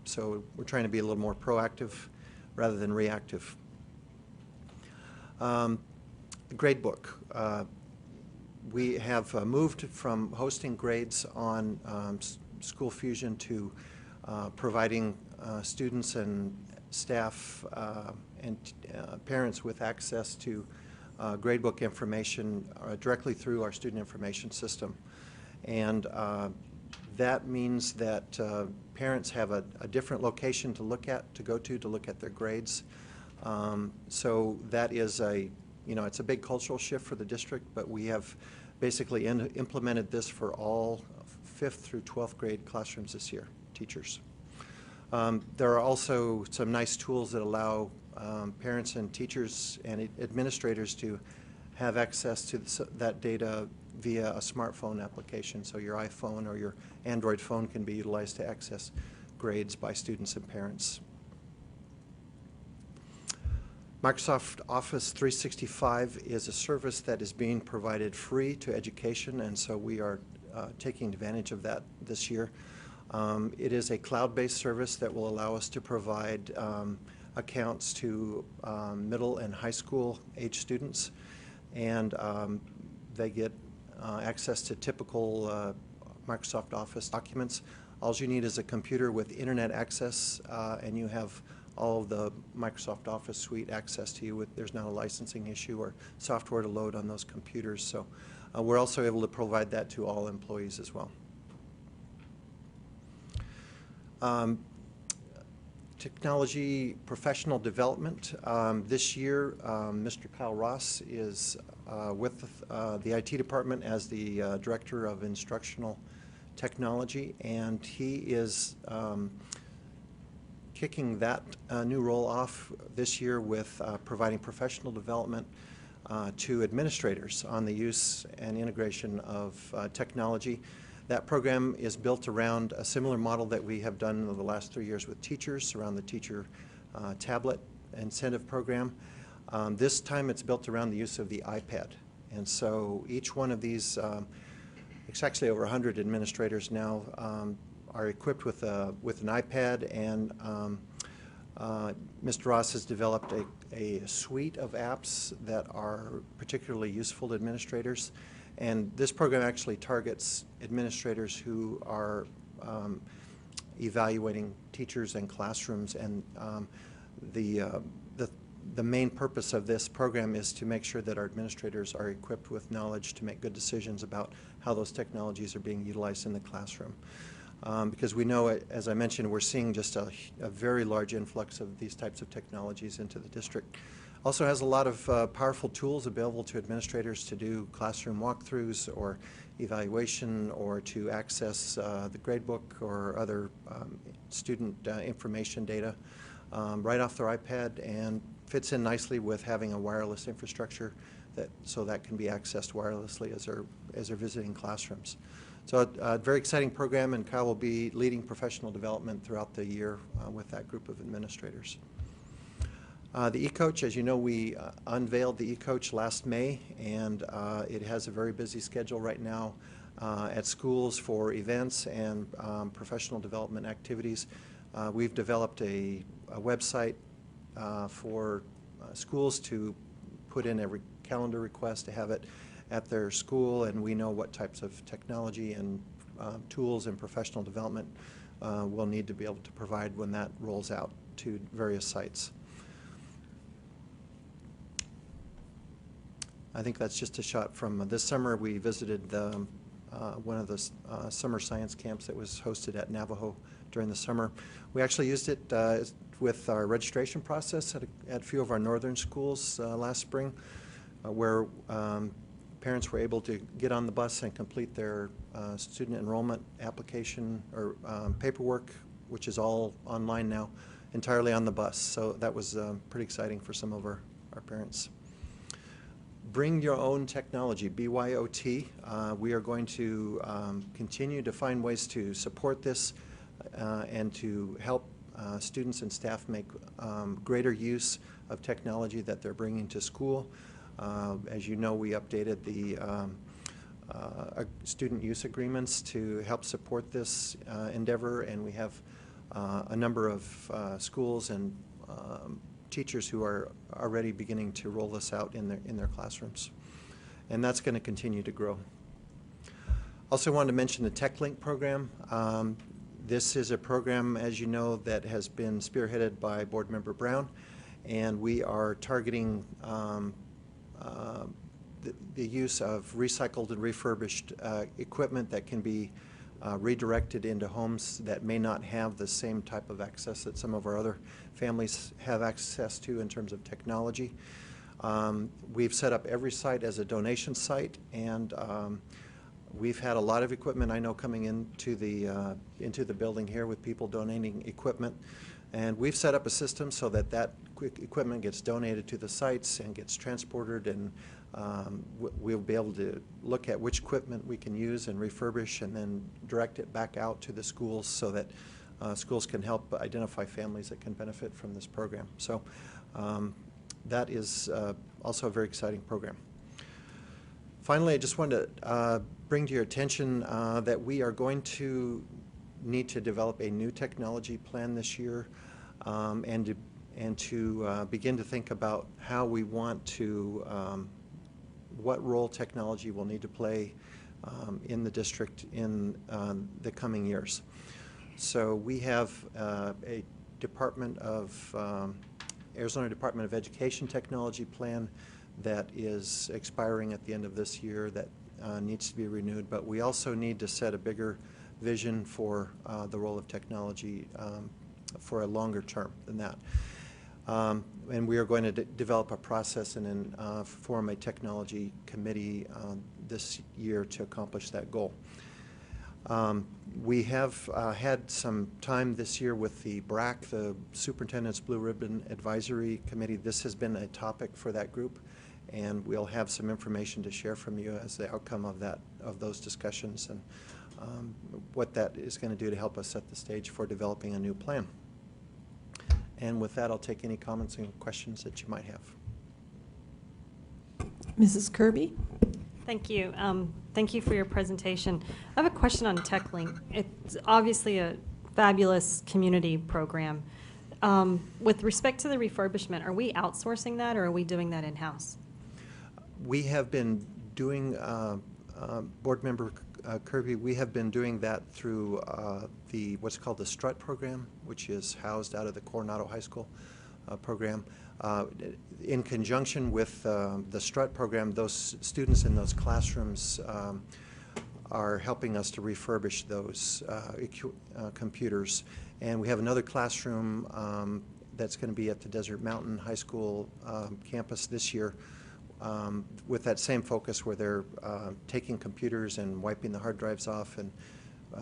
So we're trying to be a little more proactive rather than reactive. The gradebook. We have moved from hosting grades on School Fusion to providing students and staff and parents with access to gradebook information directly through our student information system. And that means that parents have a different location to go to look at their grades. So that is it's a big cultural shift for the district, but we have basically implemented this for all 5th through 12th grade classrooms this year, teachers. There are also some nice tools that allow parents and teachers and administrators to have access to that data via a smartphone application. So your iPhone or your Android phone can be utilized to access grades by students and parents. Microsoft Office 365 is a service that is being provided free to education, and so we are taking advantage of that this year. It is a cloud-based service that will allow us to provide accounts to middle and high school age students, and they get access to typical Microsoft Office documents. All you need is a computer with internet access, and you have all of the Microsoft Office suite access to you. There's not a licensing issue or software to load on those computers. So we're also able to provide that to all employees as well. Technology professional development. This year, Mr. Kyle Ross is with the IT department as the Director of Instructional Technology, and he is kicking that new role off this year with providing professional development to administrators on the use and integration of technology. That program is built around a similar model that we have done over the last 3 years with teachers, around the teacher tablet incentive program. This time it's built around the use of the iPad. And so each one of these, it's actually over 100 administrators now, are equipped with an iPad, and Mr. Ross has developed a suite of apps that are particularly useful to administrators. And this program actually targets administrators who are evaluating teachers and classrooms, and the main purpose of this program is to make sure that our administrators are equipped with knowledge to make good decisions about how those technologies are being utilized in the classroom. Because we know, as I mentioned, we're seeing just a very large influx of these types of technologies into the district. Also has a lot of powerful tools available to administrators to do classroom walkthroughs or evaluation, or to access the gradebook or other student information data right off their iPad, and fits in nicely with having a wireless infrastructure so that can be accessed wirelessly as they're visiting classrooms. So a very exciting program, and Kyle will be leading professional development throughout the year with that group of administrators. The eCoach, as you know, we unveiled the eCoach last May, and it has a very busy schedule right now at schools for events and professional development activities. We've developed a website for schools to put in every calendar request to have it at their school, and we know what types of technology and tools and professional development we'll need to be able to provide when that rolls out to various sites. I think that's just a shot from this summer. We visited one of the summer science camps that was hosted at Navajo during the summer. We actually used it with our registration process at a few of our northern schools last spring, where parents were able to get on the bus and complete their student enrollment application or paperwork, which is all online now, entirely on the bus. So that was pretty exciting for some of our parents. Bring your own technology, BYOT. We are going to continue to find ways to support this and to help students and staff make greater use of technology that they're bringing to school. As you know, we updated the student use agreements to help support this endeavor, and we have a number of schools and teachers who are already beginning to roll this out in their classrooms. And that's going to continue to grow. Also wanted to mention the TechLink program. This is a program, as you know, that has been spearheaded by Board Member Brown, and we are targeting the use of recycled and refurbished equipment that can be redirected into homes that may not have the same type of access that some of our other families have access to in terms of technology. We've set up every site as a donation site, and we've had a lot of equipment, I know, coming into the building here with people donating equipment. And we've set up a system so that equipment gets donated to the sites and gets transported, and we'll be able to look at which equipment we can use and refurbish and then direct it back out to the schools so that schools can help identify families that can benefit from this program. So that is also a very exciting program. Finally, I just wanted to bring to your attention that we are going to need to develop a new technology plan this year, and to begin to think about how we want to, what role technology will need to play in the district in the coming years. So we have a Arizona Department of Education technology plan that is expiring at the end of this year that needs to be renewed, but we also need to set a bigger vision for the role of technology for a longer term than that. And we are going to develop a process and then form a technology committee this year to accomplish that goal. We have had some time this year with the BRAC, the Superintendent's Blue Ribbon Advisory Committee. This has been a topic for that group, and we'll have some information to share from you as the outcome of those discussions and what that is going to do to help us set the stage for developing a new plan. And with that, I'll take any comments and questions that you might have. Mrs. Kirby? Thank you. Thank you for your presentation. I have a question on TechLink. It's obviously a fabulous community program. With respect to the refurbishment, are we outsourcing that or are we doing that in-house? We have been doing, Board Member Kirby, we have been doing that through what's called the STRUT program, which is housed out of the Coronado High School program. In conjunction with the STRUT program, those students in those classrooms are helping us to refurbish those computers. And we have another classroom that's going to be at the Desert Mountain High School campus this year with that same focus where they're taking computers and wiping the hard drives off and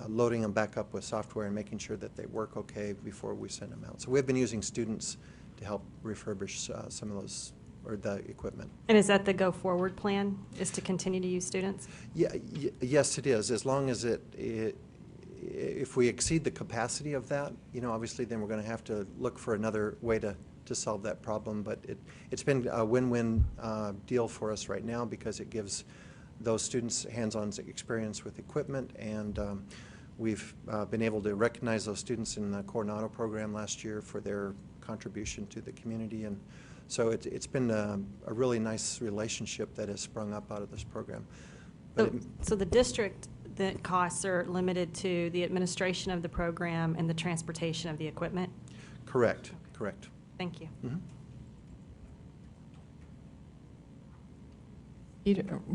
loading them back up with software and making sure that they work okay before we send them out. So we've been using students to help refurbish some of those, or the equipment. And is that the go-forward plan, is to continue to use students? Yeah, yes, it is. As long as if we exceed the capacity of that, obviously then we're going to have to look for another way to solve that problem. But it's been a win-win deal for us right now because it gives those students hands-on experience with equipment, and we've been able to recognize those students in the Coronado program last year for their contribution to the community, and so it's been a really nice relationship that has sprung up out of this program. So the district, the costs are limited to the administration of the program and the transportation of the equipment? Correct, correct. Thank you. Mm-hmm.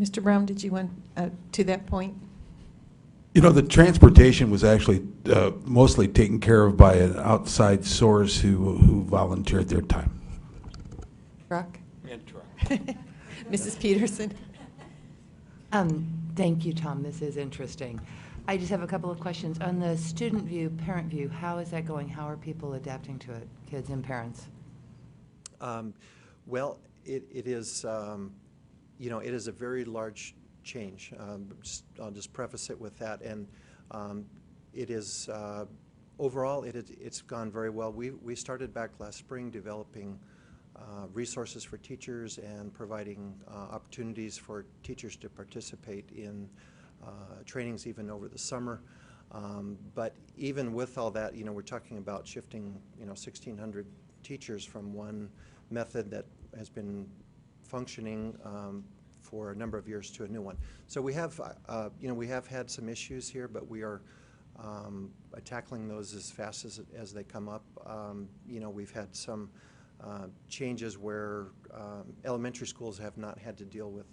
Mr. Brown, did you want to that point? The transportation was actually mostly taken care of by an outside source who volunteered their time. Truck? And truck. Mrs. Peterson? Thank you, Tom. This is interesting. I just have a couple of questions. On the student view, parent view, how is that going? How are people adapting to it, kids and parents? Well, it is, it is a very large change. I'll just preface it with that, and it is overall it's gone very well. We started back last spring developing resources for teachers and providing opportunities for teachers to participate in trainings even over the summer. But even with all that, we're talking about shifting 1,600 teachers from one method that has been functioning for a number of years to a new one. So we have, we have had some issues here, but we are tackling those as fast as they come up. We've had some changes where elementary schools have not had to deal with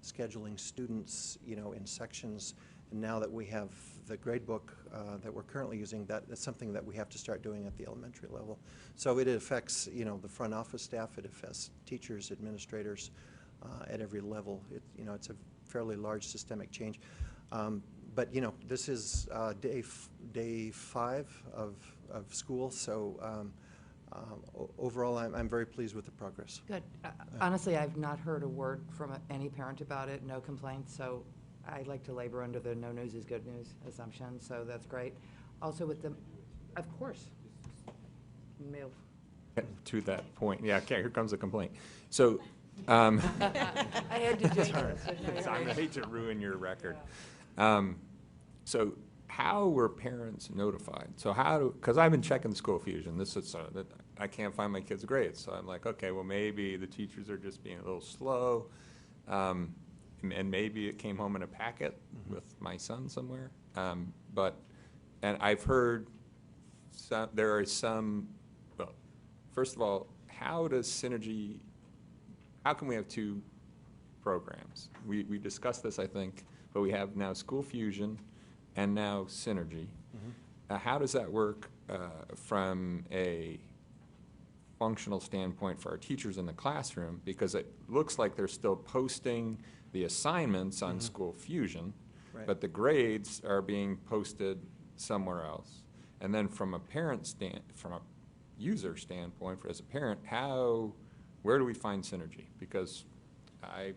scheduling students, in sections. And now that we have the grade book that we're currently using, that's something that we have to start doing at the elementary level. So it affects, the front office staff, it affects teachers, administrators, at every level. It's a fairly large systemic change. But this is day 5 of school, so overall I'm very pleased with the progress. Good. Honestly, I've not heard a word from any parent about it, no complaints, so I like to labor under the no news is good news assumption, so that's great. Also with the, of course, mail. To that point, yeah, okay, here comes a complaint. So, I had to do this. I hate to ruin your record. So how were parents notified? So because I've been checking School Fusion, this is, I can't find my kids' grades. So I'm like, okay, well maybe the teachers are just being a little slow. And maybe it came home in a packet with my son somewhere. And I've heard there are some, well, first of all, how can we have 2 programs? We discussed this, I think, but we have now School Fusion and now Synergy. How does that work from a functional standpoint for our teachers in the classroom? Because it looks like they're still posting the assignments on School Fusion. Right. but the grades are being posted somewhere else. And then from a from a user standpoint, as a parent, where do we find synergy? Because I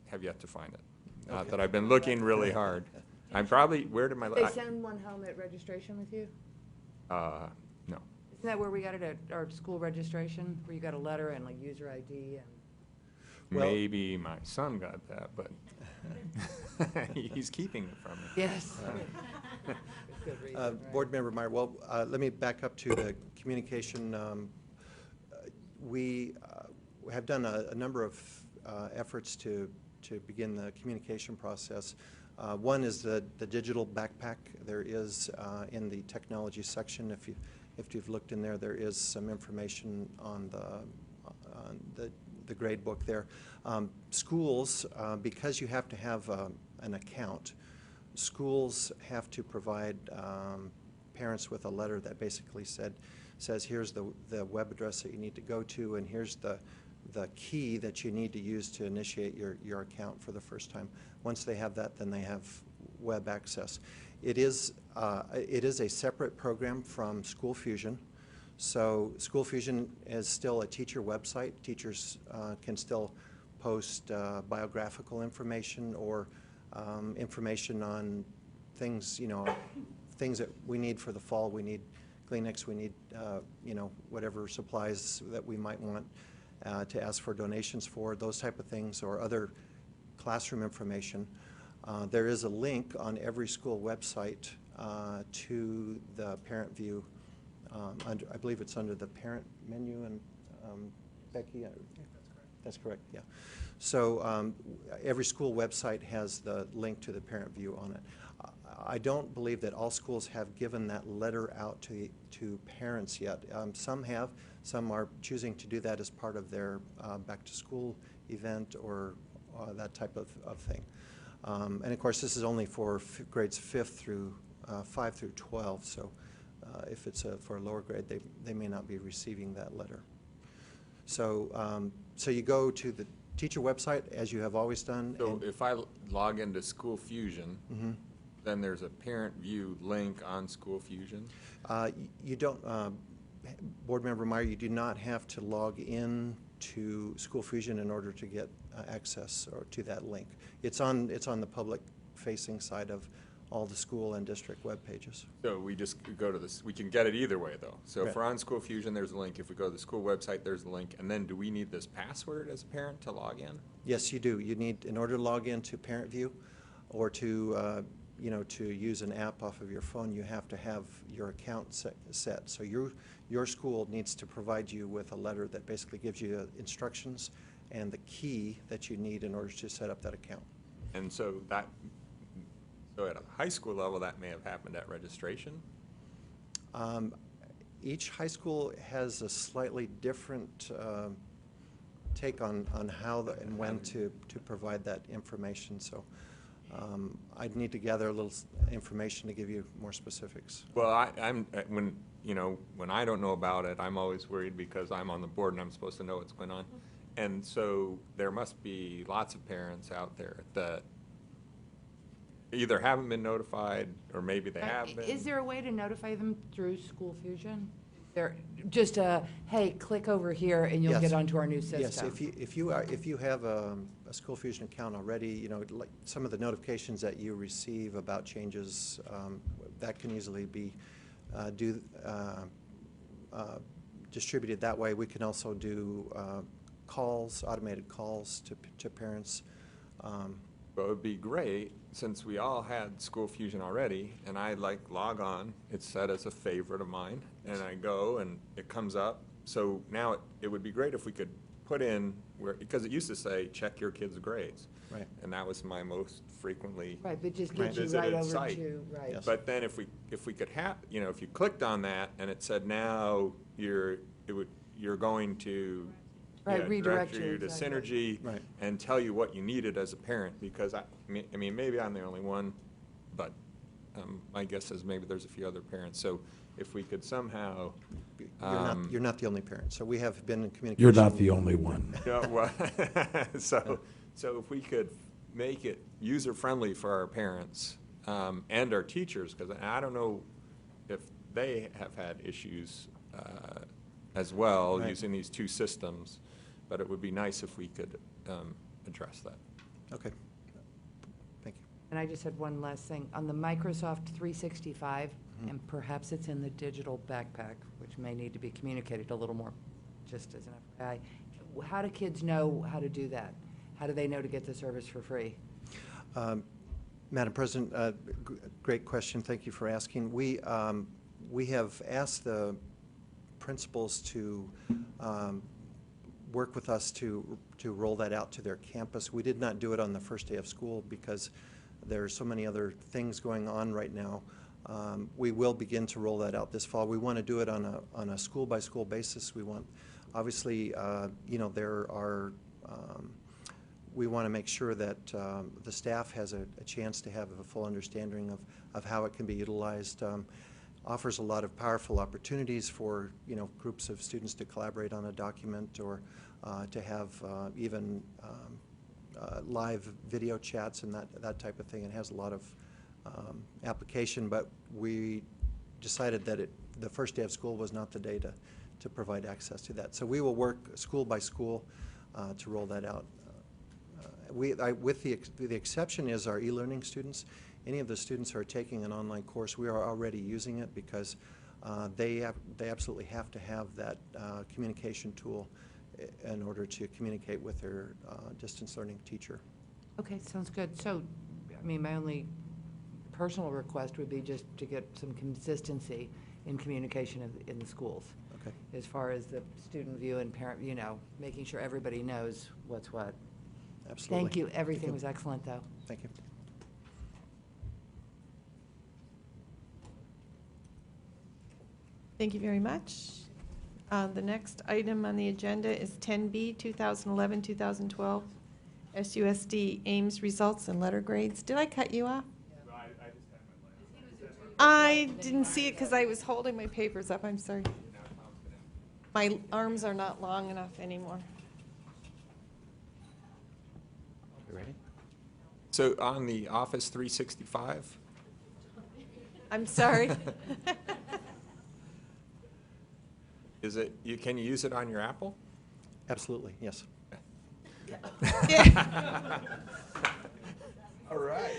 have yet to find it. Not Okay. that I've been looking really hard. I'm probably, where did my, They send one home at registration with you? no. Isn't that where we got it at our school registration, where you got a letter and like user ID and? Well- Maybe my son got that, but he's keeping it from me. Yes. Good reason, right? Board Member Meyer, well, let me back up to the communication. We have done a number of efforts to begin the communication process. One is the digital backpack. There is in the technology section, if you've looked in there, there is some information on the grade book there. Schools, because you have to have an account, schools have to provide parents with a letter that basically says here's the web address that you need to go to, and here's the key that you need to use to initiate your account for the first time. Once they have that, then they have web access. It is a separate program from School Fusion. So School Fusion is still a teacher website. Teachers can still post biographical information or information on things, things that we need for the fall. We need Kleenex, we need, whatever supplies that we might want to ask for donations for, those type of things, or other classroom information. There is a link on every school website to the parent view. I believe it's under the parent menu, and Becky? That's correct, yeah. So every school website has the link to the parent view on it. I don't believe that all schools have given that letter out to parents yet. Some have. Some are choosing to do that as part of their back-to-school event or that type of thing. And of course, this is only for grades 5 through 12, so if it's for a lower grade, they may not be receiving that letter. So, so you go to the teacher website, as you have always done. So if I log into School Fusion, Mhm. then there's a parent view link on School Fusion? You don't, Board Member Meyer, you do not have to log in to School Fusion in order to get access or to that link. It's on the public-facing side of all the school and district web pages. So we just go to this, we can get it either way, though. So if Right. we're on School Fusion, there's a link. If we go to the school website, there's a link. And then do we need this password as a parent to log in? Yes, you do. You need, in order to log into Parent View or to, to use an app off of your phone, you have to have your account set. So your school needs to provide you with a letter that basically gives you instructions and the key that you need in order to set up that account. And so so at a high school level, that may have happened at registration? Each high school has a slightly different take on how and when to provide that information. So I'd need to gather a little information to give you more specifics. Well, when I don't know about it, I'm always worried because I'm on the board and I'm supposed to know what's going on. And so there must be lots of parents out there that either haven't been notified or maybe they have been. Is there a way to notify them through School Fusion? There, just hey, click over here and you'll Yes. get onto our new system. Yes, if you have a School Fusion account already, like some of the notifications that you receive about changes, that can easily be distributed that way. We can also do calls, automated calls to parents. But it would be great, since we all had School Fusion already, and I log on, it's set as a favorite of mine, and I go and it comes up. So now it would be great if we could put in, because it used to say, check your kids' grades. Right. And that was my most frequently Right, but just get you visited right over site. to, right. Yes. But then if we could have, if you clicked on that and it said now you're going to Right, redirect you you, to exactly. Synergy Right. and tell you what you needed as a parent, because I mean maybe I'm the only one, but my guess is maybe there's a few other parents. So if we could somehow, You're not the only parent. So we have been in communication. You're not the only one. so if we could make it user-friendly for our parents and our teachers, because I don't know if they have had issues as well Right. using these two systems, but it would be nice if we could address that. Okay. Thank you. And I just had one last thing. On the Microsoft 365, and perhaps it's in the digital backpack, which may need to be communicated a little more, just as an FYI, how do kids know how to do that? How do they know to get the service for free? Madam President, great question. Thank you for asking. We have asked the principals to work with us to roll that out to their campus. We did not do it on the first day of school because there are so many other things going on right now. We will begin to roll that out this fall. We want to do it on a school-by-school basis. We want, obviously, there are, we want to make sure that the staff has a chance to have a full understanding of how it can be utilized. Offers a lot of powerful opportunities for, groups of students to collaborate on a document or to have even live video chats and that type of thing. It has a lot of application, but we decided that the first day of school was not the day to provide access to that. So we will work school by school to roll that out. With the exception is our e-learning students. Any of the students who are taking an online course, we are already using it because they absolutely have to have that communication tool in order to communicate with their distance learning teacher. Okay, sounds good. So, I mean, my only personal request would be just to get some consistency in communication in the schools. Okay. As far as the student view and parent, making sure everybody knows what's what. Absolutely. Thank you. Everything Thank was you. excellent, though. Thank you. Thank you very much. The next item on the agenda is 10B, 2011-2012, SUSD Ames results and letter grades. Did I cut you off? I didn't see it because I was holding my papers up. I'm sorry. My arms are not long enough anymore. You ready? So on the Office 365, I'm sorry. can you use it on your Apple? Absolutely, yes. Yeah. All right.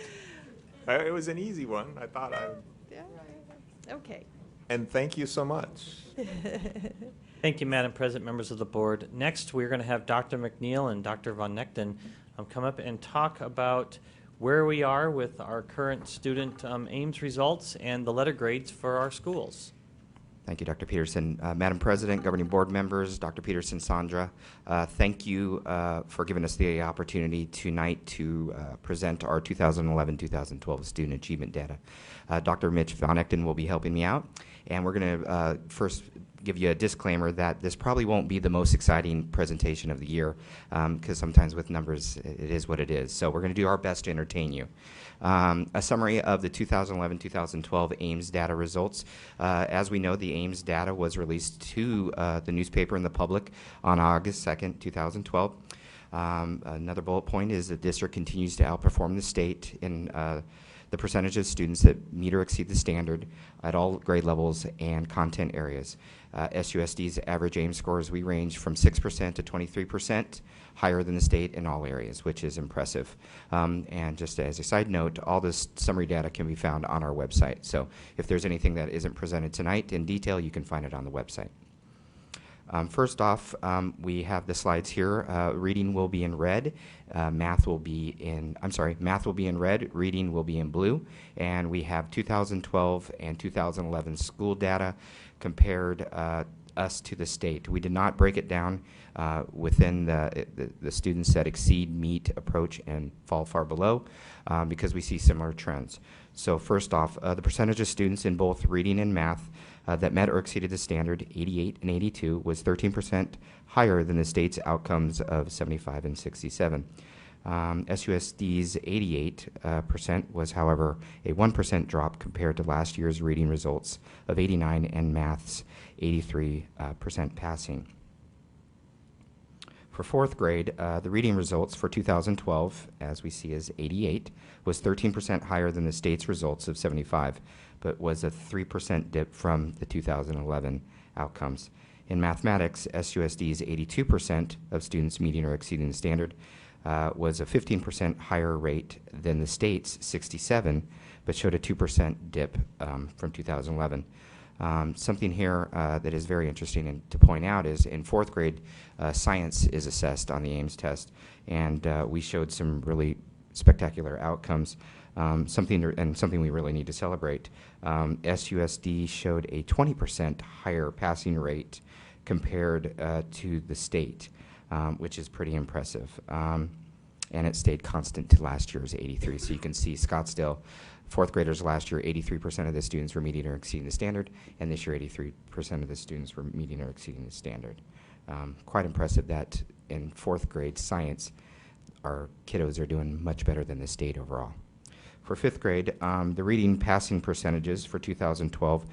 It was an easy one. I thought I would. Yeah. Okay. And thank you so much. Thank you, Madam President, members of the board. Next, we're going to have Dr. McNeil and Dr. Von Nechten come up and talk about where we are with our current student Ames results and the letter grades for our schools. Thank you, Dr. Peterson. Madam President, governing board members, Dr. Peterson, Sandra, thank you for giving us the opportunity tonight to present our 2011-2012 student achievement data. Dr. Mitch Von Nechten will be helping me out, and we're going to first give you a disclaimer that this probably won't be the most exciting presentation of the year because sometimes with numbers it is what it is. So we're going to do our best to entertain you. A summary of the 2011-2012 Ames data results. As we know, the Ames data was released to the newspaper and the public on August 2nd, 2012. Another bullet point is the district continues to outperform the state in the percentage of students that meet or exceed the standard at all grade levels and content areas. SUSD's average Ames scores, we range from 6% to 23%, higher than the state in all areas, which is impressive. And just as a side note, all this summary data can be found on our website. So if there's anything that isn't presented tonight in detail, you can find it on the website. First off, we have the slides here. Reading will be in red. Math will be in red. Reading will be in blue. And we have 2012 and 2011 school data compared us to the state. We did not break it down within the students that exceed, meet, approach, and fall far below because we see similar trends. So first off, the percentage of students in both reading and math that met or exceeded the standard, 88 and 82, was 13% higher than the state's outcomes of 75 and 67. SUSD's 88% was, however, a 1% drop compared to last year's reading results of 89 and math's 83% passing. For fourth grade, the reading results for 2012, as we see as 88, was 13% higher than the state's results of 75, but was a 3% dip from the 2011 outcomes. In mathematics, SUSD's 82% of students meeting or exceeding the standard was a 15% higher rate than the state's 67, but showed a 2% dip from 2011. Something here that is very interesting and to point out is in fourth grade, science is assessed on the Ames test, and we showed some really spectacular outcomes, something we really need to celebrate. SUSD showed a 20% higher passing rate compared to the state, which is pretty impressive. And it stayed constant to last year's 83. So you can see Scottsdale, fourth graders last year, 83% of the students were meeting or exceeding the standard, and this year 83% of the students were meeting or exceeding the standard. Quite impressive that in fourth grade science, our kiddos are doing much better than the state overall. For fifth grade, the reading passing percentages for 2012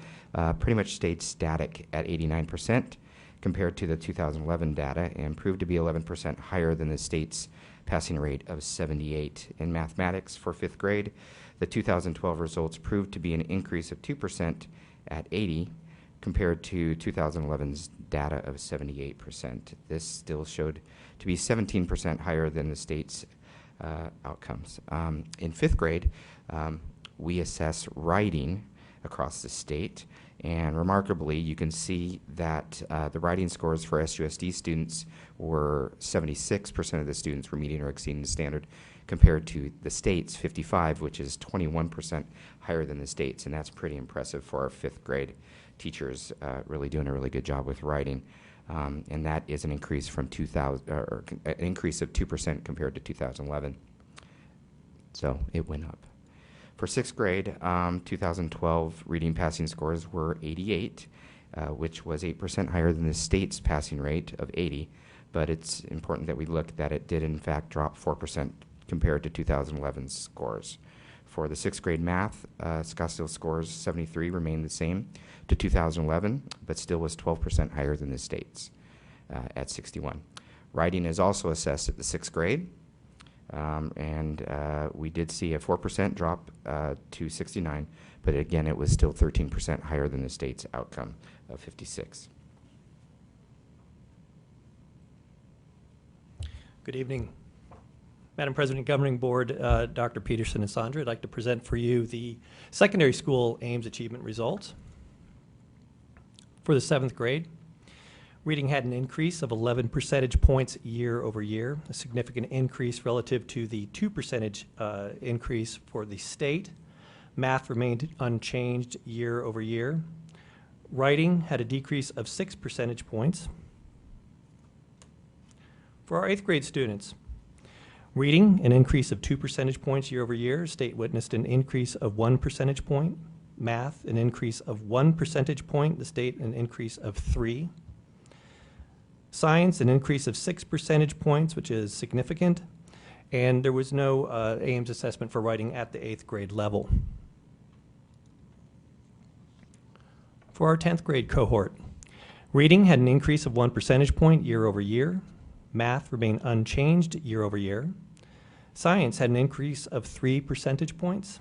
pretty much stayed static at 89% compared to the 2011 data and proved to be 11% higher than the state's passing rate of 78. In mathematics for fifth grade, the 2012 results proved to be an increase of 2% at 80 compared to 2011's data of 78%. This still showed to be 17% higher than the state's outcomes. In fifth grade, we assess writing across the state, and remarkably, you can see that the writing scores for SUSD students were 76% of the students were meeting or exceeding the standard, compared to the state's 55, which is 21% higher than the state's, and that's pretty impressive for our fifth grade teachers, really doing a really good job with writing. And that is an increase from 2000, or an increase of 2% compared to 2011. So it went up. For sixth grade, 2012 reading passing scores were 88, which was 8% higher than the state's passing rate of 80. But it's important that we look that it did in fact drop 4% compared to 2011's scores. For the sixth grade math, Scottsdale scores 73 remained the same to 2011, but still was 12% higher than the state's at 61. Writing is also assessed at the sixth grade, and we did see a 4% drop to 69, but again, it was still 13% higher than the state's outcome of 56. Good evening. Madam President, Governing Board, Dr. Peterson and Sandra, I'd like to present for you the secondary school Ames achievement results. For the seventh grade, reading had an increase of 11 percentage points year over year, a significant increase relative to the 2% increase for the state. Math remained unchanged year over year. Writing had a decrease of 6 percentage points. For our eighth grade students, reading, an increase of 2 percentage points year over year. State witnessed an increase of 1 percentage point. Math, an increase of 1 percentage point. The state, an increase of 3. Science, an increase of 6 percentage points, which is significant. And there was no Ames assessment for writing at the 8th grade level. For our 10th grade cohort, reading had an increase of 1 percentage point year over year. Math remained unchanged year over year. Science had an increase of 3 percentage points,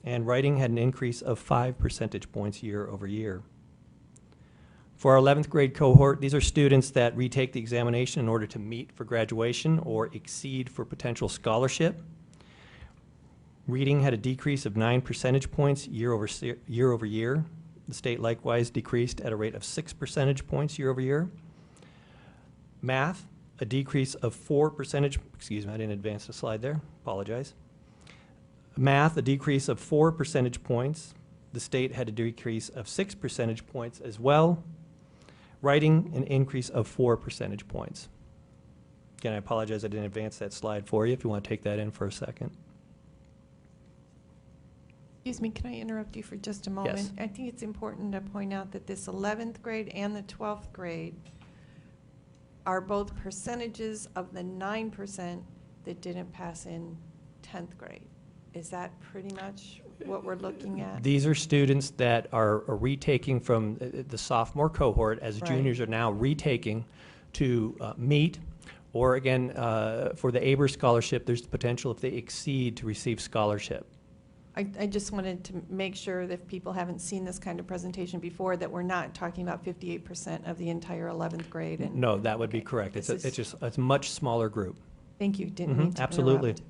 and writing had an increase of 5 percentage points year over year. For our 11th grade cohort, these are students that retake the examination in order to meet for graduation or exceed for potential scholarship. Reading had a decrease of 9 percentage points year over year. The state likewise decreased at a rate of 6 percentage points year over year. Math, a decrease of 4 percentage, excuse me, I didn't advance the slide there, apologize. Math, a decrease of 4 percentage points. The state had a decrease of 6 percentage points as well. Writing, an increase of 4 percentage points. Again, I apologize I didn't advance that slide for you if you want to take that in for a second. Excuse me, can I interrupt you for just a moment? Yes. I think it's important to point out that this 11th grade and the 12th grade are both percentages of the 9% that didn't pass in 10th grade. Is that pretty much what we're looking at? These are students that are retaking from the sophomore cohort as Right. juniors are now retaking to meet Or again, for the Aber Scholarship, there's the potential if they exceed to receive scholarship. I just wanted to make sure that if people haven't seen this kind of presentation before, that we're not talking about 58% of the entire 11th grade. And No, that would be okay, correct. this It's is- just a much smaller group. Thank you, didn't mean to Absolutely. interrupt.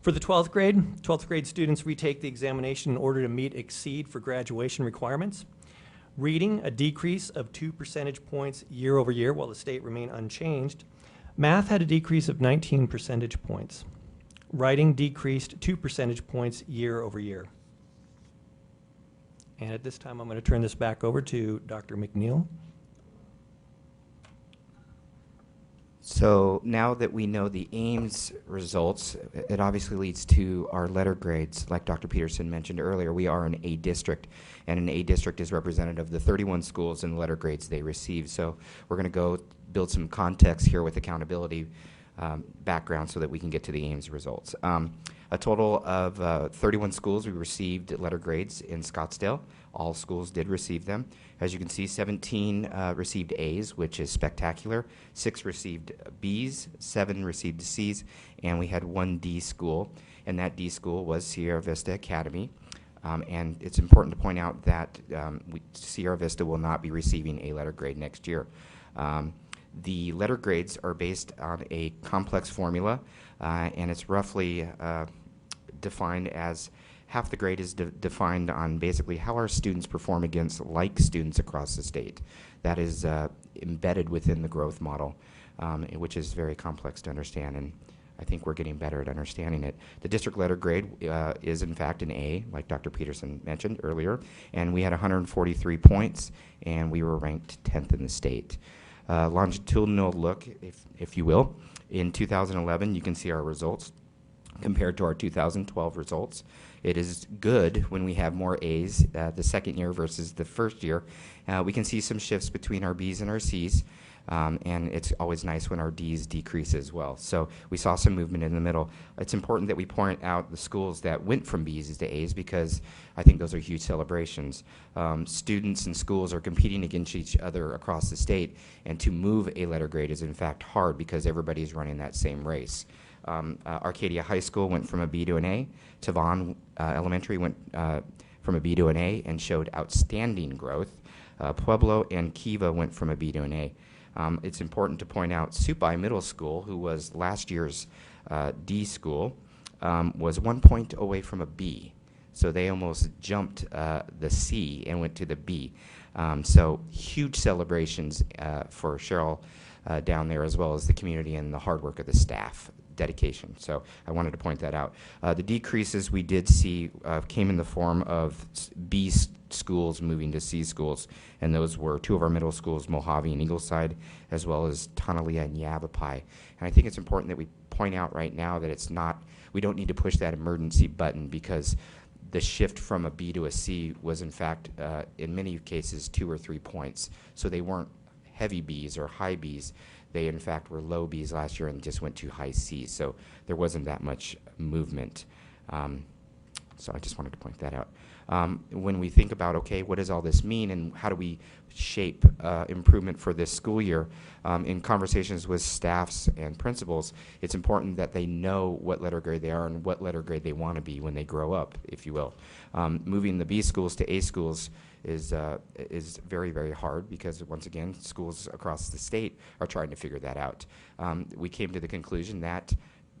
For the 12th grade students retake the examination in order to meet exceed for graduation requirements. Reading, a decrease of 2 percentage points year over year, while the state remained unchanged. Math had a decrease of 19 percentage points. Writing decreased 2 percentage points year over year. And at this time, I'm going to turn this back over to Dr. McNeil. So now that we know the Ames results, it obviously leads to our letter grades. Like Dr. Peterson mentioned earlier, we are an A district, and an A district is representative of the 31 schools and the letter grades they receive. So we're going to go build some context here with accountability background so that we can get to the Ames results. A total of 31 schools we received letter grades in Scottsdale. All schools did receive them. As you can see, 17 received A's, which is spectacular. 6 received B's, 7 received C's, and we had 1 D school, and that D school was Sierra Vista Academy. And it's important to point out that Sierra Vista will not be receiving a letter grade next year. The letter grades are based on a complex formula, and it's roughly defined as half the grade is defined on basically how our students perform against like students across the state. That is embedded within the growth model, which is very complex to understand, and I think we're getting better at understanding it. The district letter grade is in fact an A, like Dr. Peterson mentioned earlier, and we had 143 points, and we were ranked 10th in the state. Longitudinal look, if you will. In 2011, you can see our results compared to our 2012 results. It is good when we have more A's the second year versus the first year. We can see some shifts between our B's and our C's, and it's always nice when our D's decrease as well. So we saw some movement in the middle. It's important that we point out the schools that went from B's to A's because I think those are huge celebrations. Students and schools are competing against each other across the state, and to move a letter grade is in fact hard because everybody's running that same race. Arcadia High School went from a B to an A. Tavon Elementary went from a B to an A and showed outstanding growth. Pueblo and Kiva went from a B to an A. It's important to point out Supai Middle School, who was last year's D school, was 1 point away from a B. So they almost jumped the C and went to the B. So huge celebrations for Cheryl down there, as well as the community and the hard work of the staff. Dedication. So I wanted to point that out. The decreases we did see came in the form of B schools moving to C schools, and those were 2 of our middle schools, Mojave and Ingleside, as well as Tonalea and Yavapai. And I think it's important that we point out right now that it's not, we don't need to push that emergency button because the shift from a B to a C was in fact, in many cases, 2 or 3 points. So they weren't heavy B's or high B's. They, in fact, were low B's last year and just went to high C's, so there wasn't that much movement. So I just wanted to point that out. When we think about, okay, what does all this mean and how do we shape improvement for this school year, in conversations with staffs and principals, it's important that they know what letter grade they are and what letter grade they want to be when they grow up, if you will. Moving the B schools to A schools is very, very hard because, once again, schools across the state are trying to figure that out. We came to the conclusion that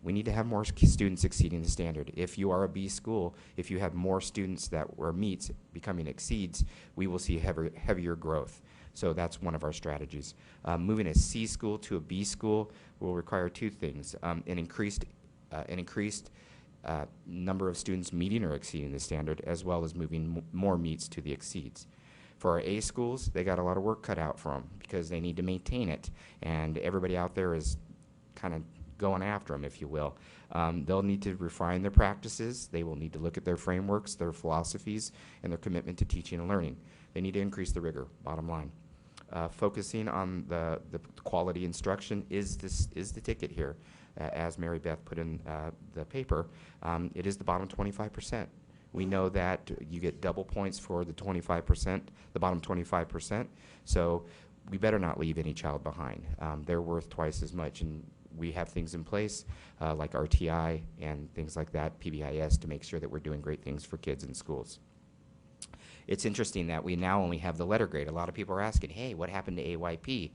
we need to have more students exceeding the standard. If you are a B school, if you have more students that were meets becoming exceeds, we will see heavier growth. So that's one of our strategies. Moving a C school to a B school will require 2 things: an increased number of students meeting or exceeding the standard, as well as moving more meets to the exceeds. For our A schools, they got a lot of work cut out for them because they need to maintain it, and everybody out there is kind of going after them, if you will. They'll need to refine their practices. They will need to look at their frameworks, their philosophies, and their commitment to teaching and learning. They need to increase the rigor, bottom line. Focusing on the quality instruction is the ticket here. As Mary Beth put in the paper, it is the bottom 25%. We know that you get double points for the 25%, the bottom 25%. So we better not leave any child behind. They're worth twice as much, and we have things in place like RTI and things like that, PBIS, to make sure that we're doing great things for kids in schools. It's interesting that we now only have the letter grade. A lot of people are asking, hey, what happened to AYP?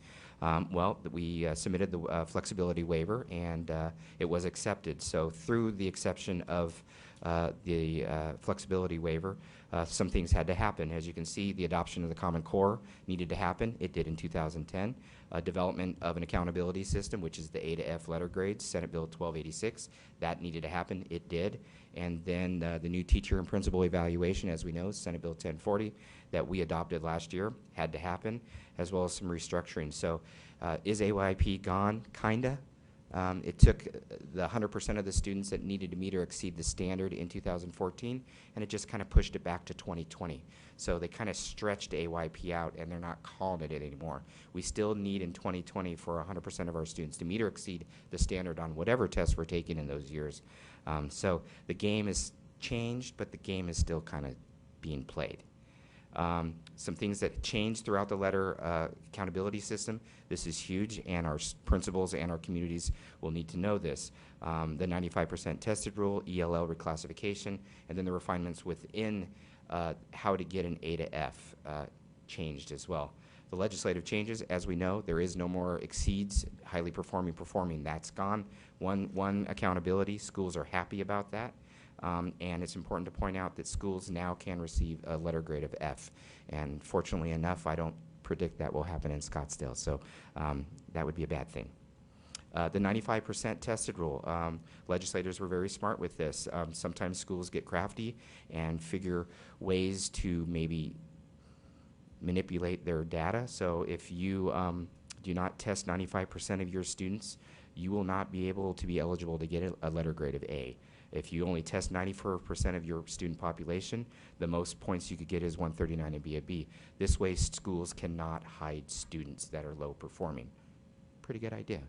Well, we submitted the flexibility waiver, and it was accepted. So through the exception of the flexibility waiver, some things had to happen. As you can see, the adoption of the Common Core needed to happen. It did in 2010. Development of an accountability system, which is the A to F letter grades, Senate Bill 1286. That needed to happen. It did. And then the new teacher and principal evaluation, as we know, Senate Bill 1040, that we adopted last year, had to happen, as well as some restructuring. So is AYP gone? Kinda. It took the 100% of the students that needed to meet or exceed the standard in 2014, and it just kind of pushed it back to 2020. So they kind of stretched AYP out, and they're not calling it anymore. We still need in 2020 for 100% of our students to meet or exceed the standard on whatever tests we're taking in those years. So the game has changed, but the game is still kind of being played. Some things that changed throughout the letter accountability system. This is huge, and our principals and our communities will need to know this. The 95% tested rule, ELL reclassification, and then the refinements within how to get an A to F changed as well. The legislative changes, as we know, there is no more exceeds, highly performing. That's gone. One accountability. Schools are happy about that. And it's important to point out that schools now can receive a letter grade of F. And fortunately enough, I don't predict that will happen in Scottsdale, so that would be a bad thing. The 95% tested rule, legislators were very smart with this. Sometimes schools get crafty and figure ways to maybe manipulate their data. So if you do not test 95% of your students, you will not be able to be eligible to get a letter grade of A. If you only test 94% of your student population, the most points you could get is 139 and be a B. This way, schools cannot hide students that are low performing. Pretty good idea.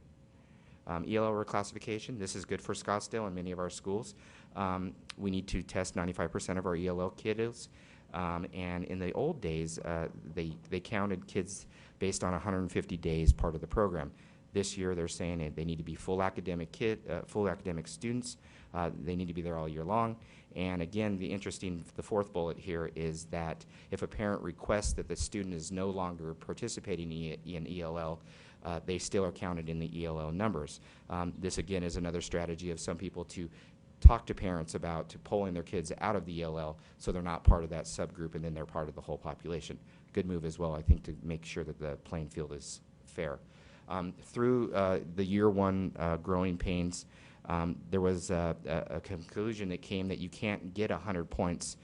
ELL reclassification, this is good for Scottsdale and many of our schools. We need to test 95% of our ELL kiddos. And in the old days, they counted kids based on 150 days part of the program. This year, they're saying they need to be full academic students. They need to be there all year long. And again, the fourth bullet here is that if a parent requests that the student is no longer participating in ELL, they still are counted in the ELL numbers. This again is another strategy of some people to talk to parents about pulling their kids out of the ELL so they're not part of that subgroup and then they're part of the whole population. Good move as well, I think, to make sure that the playing field is fair. Through the year one growing pains, there was a conclusion that came that you can't get 100 points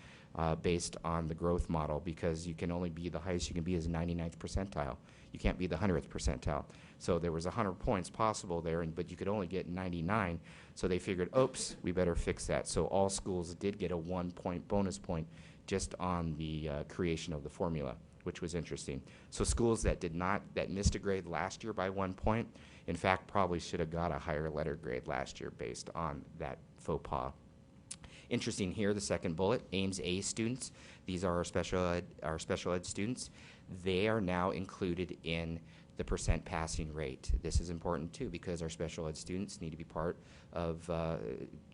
based on the growth model because you can only be, the highest you can be is 99th percentile. You can't be the 100th percentile. So there was 100 points possible there, but you could only get 99. So they figured, oops, we better fix that. So all schools did get a 1 point bonus point just on the creation of the formula, which was interesting. So schools that missed a grade last year by 1 point, in fact, probably should have got a higher letter grade last year based on that faux pas. Interesting here, the second bullet, Ames A students. These are our special ed students. They are now included in the percent passing rate. This is important too because our special ed students need to be part of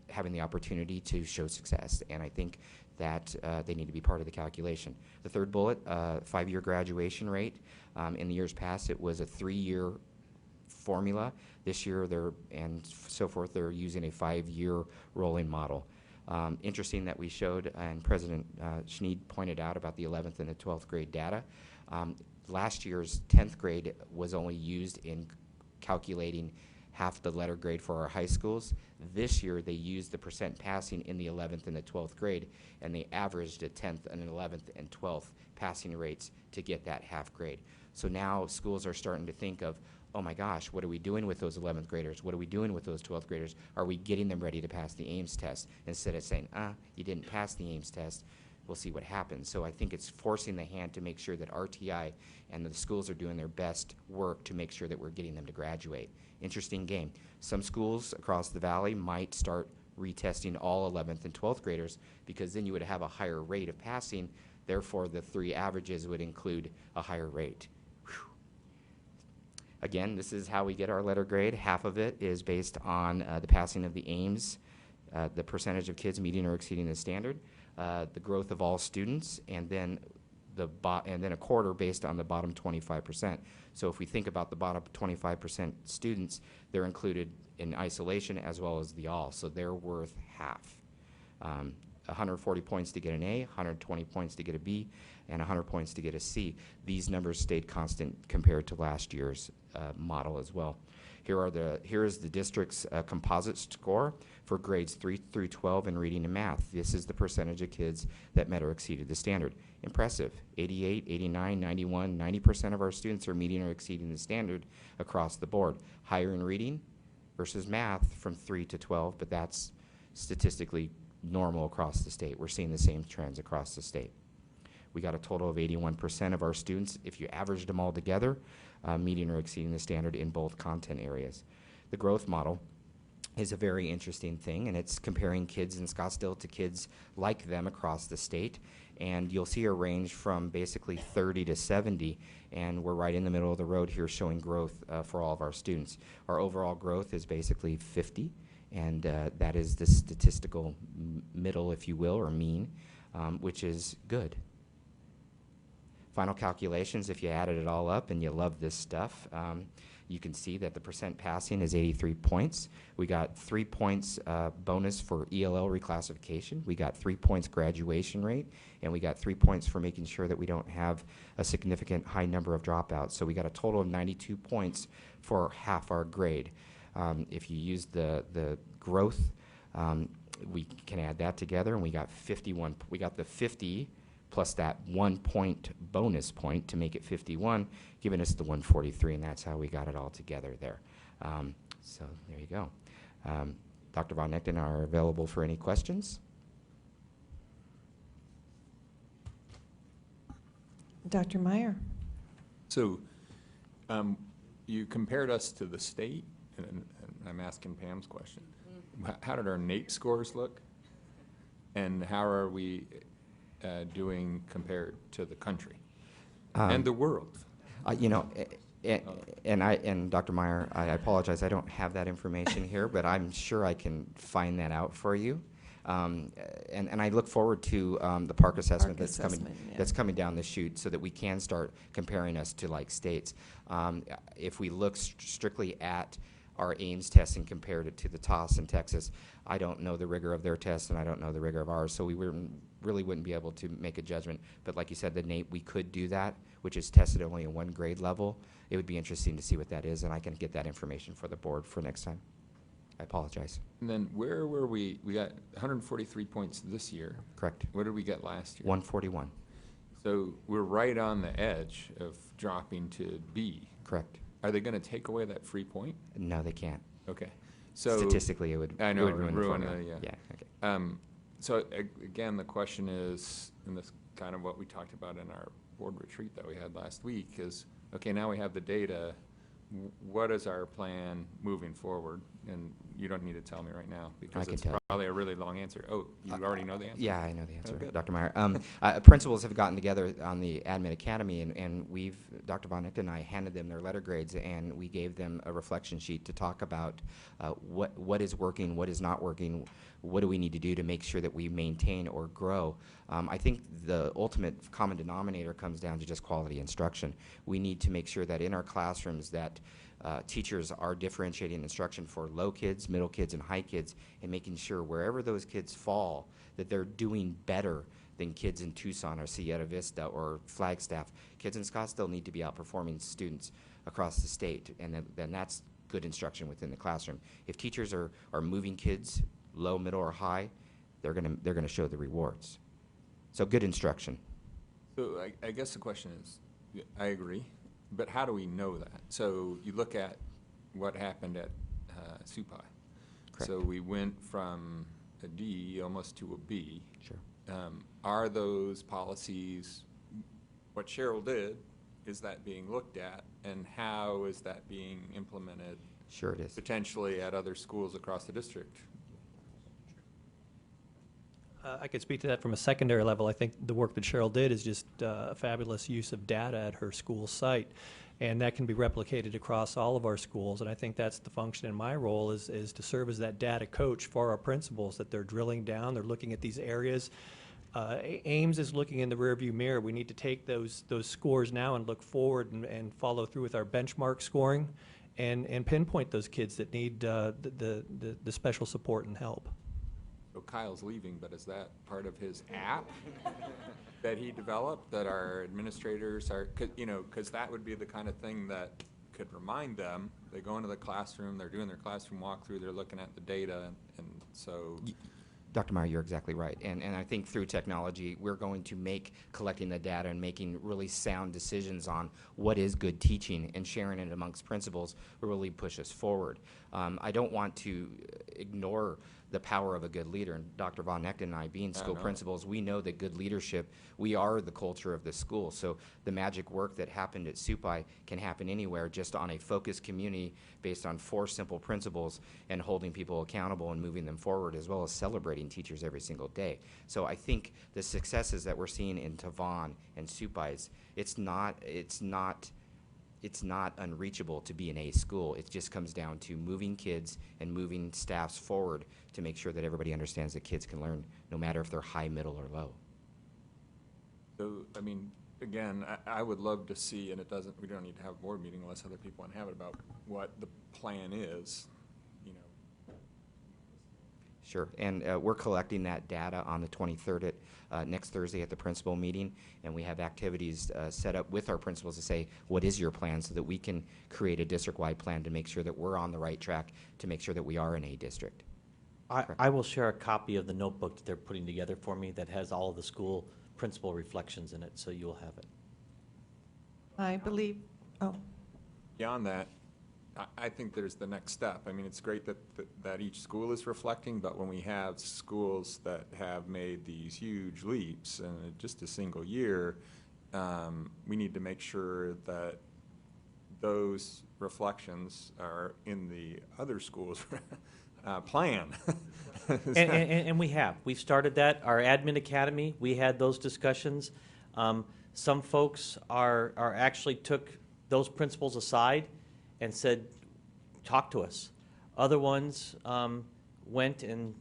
having the opportunity to show success, and I think that they need to be part of the calculation. The third bullet, 5-year graduation rate. In the years past, it was a 3-year formula. This year, and so forth, they're using a 5-year rolling model. Interesting that we showed, and President Schneed pointed out about the 11th and the 12th grade data. Last year's 10th grade was only used in calculating half the letter grade for our high schools. This year, they used the percent passing in the 11th and the 12th grade, and they averaged a 10th and an 11th and 12th passing rates to get that half grade. So now schools are starting to think of, oh my gosh, what are we doing with those 11th graders? What are we doing with those 12th graders? Are we getting them ready to pass the Ames test? Instead of saying, you didn't pass the Ames test, we'll see what happens. So I think it's forcing the hand to make sure that RTI and the schools are doing their best work to make sure that we're getting them to graduate. Interesting game. Some schools across the valley might start retesting all 11th and 12th graders because then you would have a higher rate of passing. Therefore, the 3 averages would include a higher rate. Whew. Again, this is how we get our letter grade. Half of it is based on the passing of the Ames, the percentage of kids meeting or exceeding the standard, the growth of all students, and then a quarter based on the bottom 25%. So if we think about the bottom 25% students, they're included in isolation as well as the all. So they're worth half. 140 points to get an A, 120 points to get a B, and 100 points to get a C. These numbers stayed constant compared to last year's model as well. Here is the district's composite score for grades 3 through 12 in reading and math. This is the percentage of kids that met or exceeded the standard. Impressive. 88, 89, 91, 90% of our students are meeting or exceeding the standard across the board. Higher in reading versus math from 3 to 12, but that's statistically normal across the state. We're seeing the same trends across the state. We got a total of 81% of our students, if you averaged them all together, meeting or exceeding the standard in both content areas. The growth model is a very interesting thing, and it's comparing kids in Scottsdale to kids like them across the state. And you'll see a range from basically 30 to 70, and we're right in the middle of the road here showing growth for all of our students. Our overall growth is basically 50, and that is the statistical middle, if you will, or mean, which is good. Final calculations, if you added it all up and you love this stuff, you can see that the percent passing is 83 points. We got 3 points bonus for ELL reclassification. We got 3 points graduation rate, and we got 3 points for making sure that we don't have a significant high number of dropouts. So we got a total of 92 points for half our grade. If you use the growth, we can add that together, and we got 51. We got the 50 plus that 1 point bonus point to make it 51, giving us the 143, and that's how we got it all together there. So there you go. Dr. Von Nechten are available for any questions. Dr. Meyer. So you compared us to the state, and I'm asking Pam's question. How did our NAEP scores look? And how are we doing compared to the country and the world? You know, and Dr. Meyer, I apologize, I don't have that information here, but I'm sure I can find that out for you. And I look forward to the park assessment that's coming down the chute, so that we can start comparing us to like states. If we look strictly at our Ames test and compared it to the TOS in Texas, I don't know the rigor of their test and I don't know the rigor of ours, so we really wouldn't be able to make a judgment. But like you said, the NAEP, we could do that, which is tested only in one grade level. It would be interesting to see what that is, and I can get that information for the board for next time. I apologize. And then where were we? We got 143 points this year. Correct. What did we get last year? 141. So we're right on the edge of dropping to B. Correct. Are they going to take away that free point? No, they can't. Okay. So statistically, it would. I know, it would ruin the formula. yeah. Yeah. Okay. So again, the question is, and this kind of what we talked about in our board retreat that we had last week, is, okay, now we have the data. What is our plan moving forward? And you don't need to tell me right now, because it's probably a really long answer. Oh, you already know the answer? Yeah, I know the answer, Okay. Dr. Meyer. Principals have gotten together on the Admin Academy, and Dr. Von Nechten and I handed them their letter grades, and we gave them a reflection sheet to talk about what is working, what is not working, what do we need to do to make sure that we maintain or grow. I think the ultimate common denominator comes down to just quality instruction. We need to make sure that in our classrooms that teachers are differentiating instruction for low kids, middle kids, and high kids, and making sure wherever those kids fall that they're doing better than kids in Tucson or Sierra Vista or Flagstaff. Kids in Scottsdale need to be outperforming students across the state, and then that's good instruction within the classroom. If teachers are moving kids low, middle, or high, they're gonna show the rewards. So good instruction. So I guess the question is, I agree, but how do we know that? So you look at what happened at Supai. Correct. So we went from a D almost to a B. Sure. Are those policies, what Cheryl did, is that being looked at, and how is that being implemented? Sure it is. Potentially at other schools across the district? I could speak to that from a secondary level. I think the work that Cheryl did is just a fabulous use of data at her school site. And that can be replicated across all of our schools. And I think that's the function in my role is to serve as that data coach for our principals, that they're drilling down, they're looking at these areas. Ames is looking in the rearview mirror. We need to take those scores now and look forward and follow through with our benchmark scoring and pinpoint those kids that need the special support and help. So Kyle's leaving, but is that part of his app that he developed that our administrators are, because that would be the kind of thing that could remind them. They go into the classroom, they're doing their classroom walkthrough, they're looking at the data, and so. Dr. Meyer, you're exactly right. And I think through technology, we're going to make collecting the data and making really sound decisions on what is good teaching and sharing it amongst principals will really push us forward. I don't want to ignore the power of a good leader. And Dr. Von Nechten and I, being school principals, we know that good leadership, we are the culture of the school. So the magic work that happened at SUPI can happen anywhere just on a focused community based on 4 simple principles and holding people accountable and moving them forward, as well as celebrating teachers every single day. So I think the successes that we're seeing in Tavon and SUPI's, it's not unreachable to be an A school. It just comes down to moving kids and moving staffs forward to make sure that everybody understands that kids can learn no matter if they're high, middle, or low. So, I mean, again, I would love to see, and we don't need to have a board meeting unless other people want to have it, about what the plan is, Sure, and we're collecting that data on the 23rd next Thursday at the principal meeting, and we have activities set up with our principals to say, what is your plan, so that we can create a district-wide plan to make sure that we're on the right track to make sure that we are an A district. I will share a copy of the notebook that they're putting together for me that has all of the school principal reflections in it, so you will have it. I believe, Beyond that, I think there's the next step. I mean, it's great that each school is reflecting, but when we have schools that have made these huge leaps in just a single year, we need to make sure that those reflections are in the other schools' plan. And we have. We've started that. Our admin academy, we had those discussions. Some folks are actually took those principles aside and said, talk to us. Other ones went and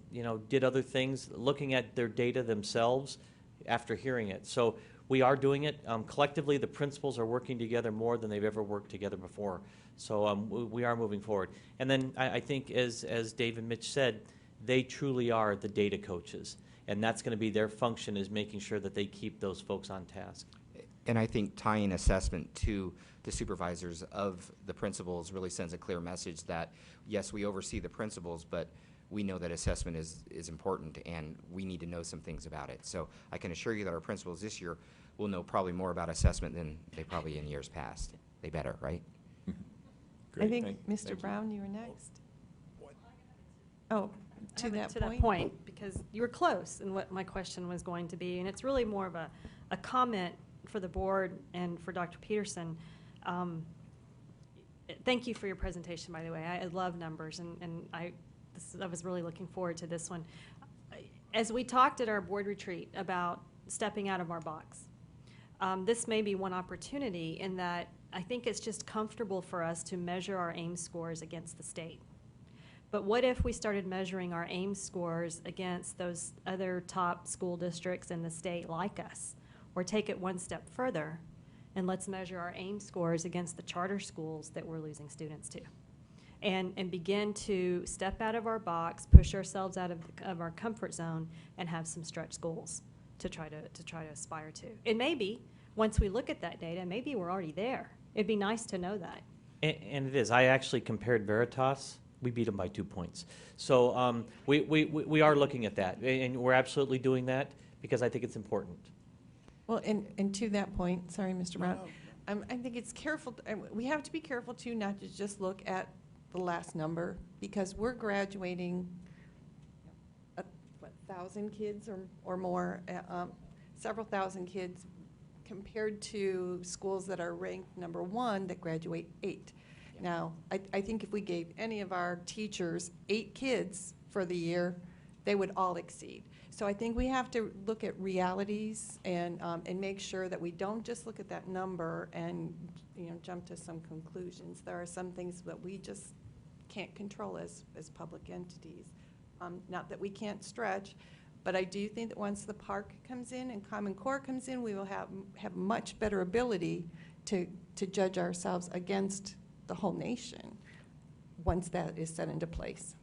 did other things, looking at their data themselves after hearing it. So we are doing it. Collectively, the principals are working together more than they've ever worked together before. So we are moving forward. And then I think, as Dave and Mitch said, they truly are the data coaches. And that's going to be their function, is making sure that they keep those folks on task. And I think tying assessment to the supervisors of the principals really sends a clear message that, yes, we oversee the principals, but we know that assessment is important, and we need to know some things about it. So I can assure you that our principals this year will know probably more about assessment than they probably in years past. They better, right? I think, Mr. Brown, you were next. Oh, to that point? Because you were close in what my question was going to be, and it's really more of a comment for the board and for Dr. Peterson. Thank you for your presentation, by the way. I love numbers, and I was really looking forward to this one. As we talked at our board retreat about stepping out of our box, this may be one opportunity in that I think it's just comfortable for us to measure our AIMS scores against the state. But what if we started measuring our AIMS scores against those other top school districts in the state like us? Or take it one step further, and let's measure our AIMS scores against the charter schools that we're losing students to. And begin to step out of our box, push ourselves out of our comfort zone, and have some stretch goals to try to aspire to. And maybe, once we look at that data, maybe we're already there. It'd be nice to know that. And it is. I actually compared Veritas. We beat them by 2 points. So we are looking at that, and we're absolutely doing that because I think it's important. Well, and to that point, sorry, Mr. Brown, I think it's careful, we have to be careful too, not to just look at the last number, because we're graduating, 1,000 kids or more, several thousand kids, compared to schools that are ranked #1 that graduate 8. Now, I think if we gave any of our teachers 8 kids for the year, they would all exceed. So I think we have to look at realities and make sure that we don't just look at that number and, jump to some conclusions. There are some things that we just can't control as public entities. Not that we can't stretch, but I do think that once the park comes in and Common Core comes in, we will have much better ability to judge ourselves against the whole nation once that is set into place.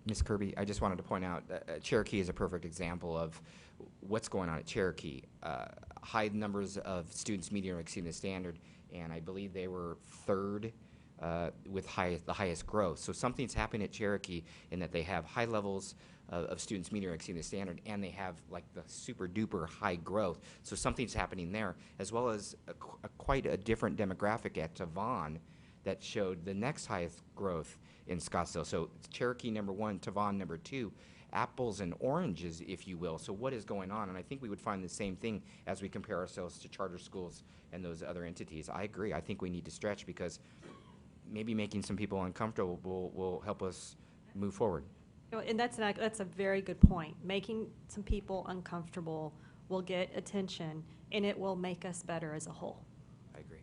Ms. Kirby, I just wanted to point out Cherokee is a perfect example of what's going on at Cherokee. High numbers of students meeting or exceeding the standard, and I believe they were third with the highest growth. So something's happening at Cherokee in that they have high levels of students meeting or exceeding the standard, and they have like the super duper high growth. So something's happening there, as well as quite a different demographic at Tavon that showed the next highest growth in Scottsdale. So Cherokee number 1, Tavon number 2, apples and oranges, if you will. So what is going on? And I think we would find the same thing as we compare ourselves to charter schools and those other entities. I agree. I think we need to stretch because maybe making some people uncomfortable will help us move forward. And that's a very good point. Making some people uncomfortable will get attention, and it will make us better as a whole. I agree.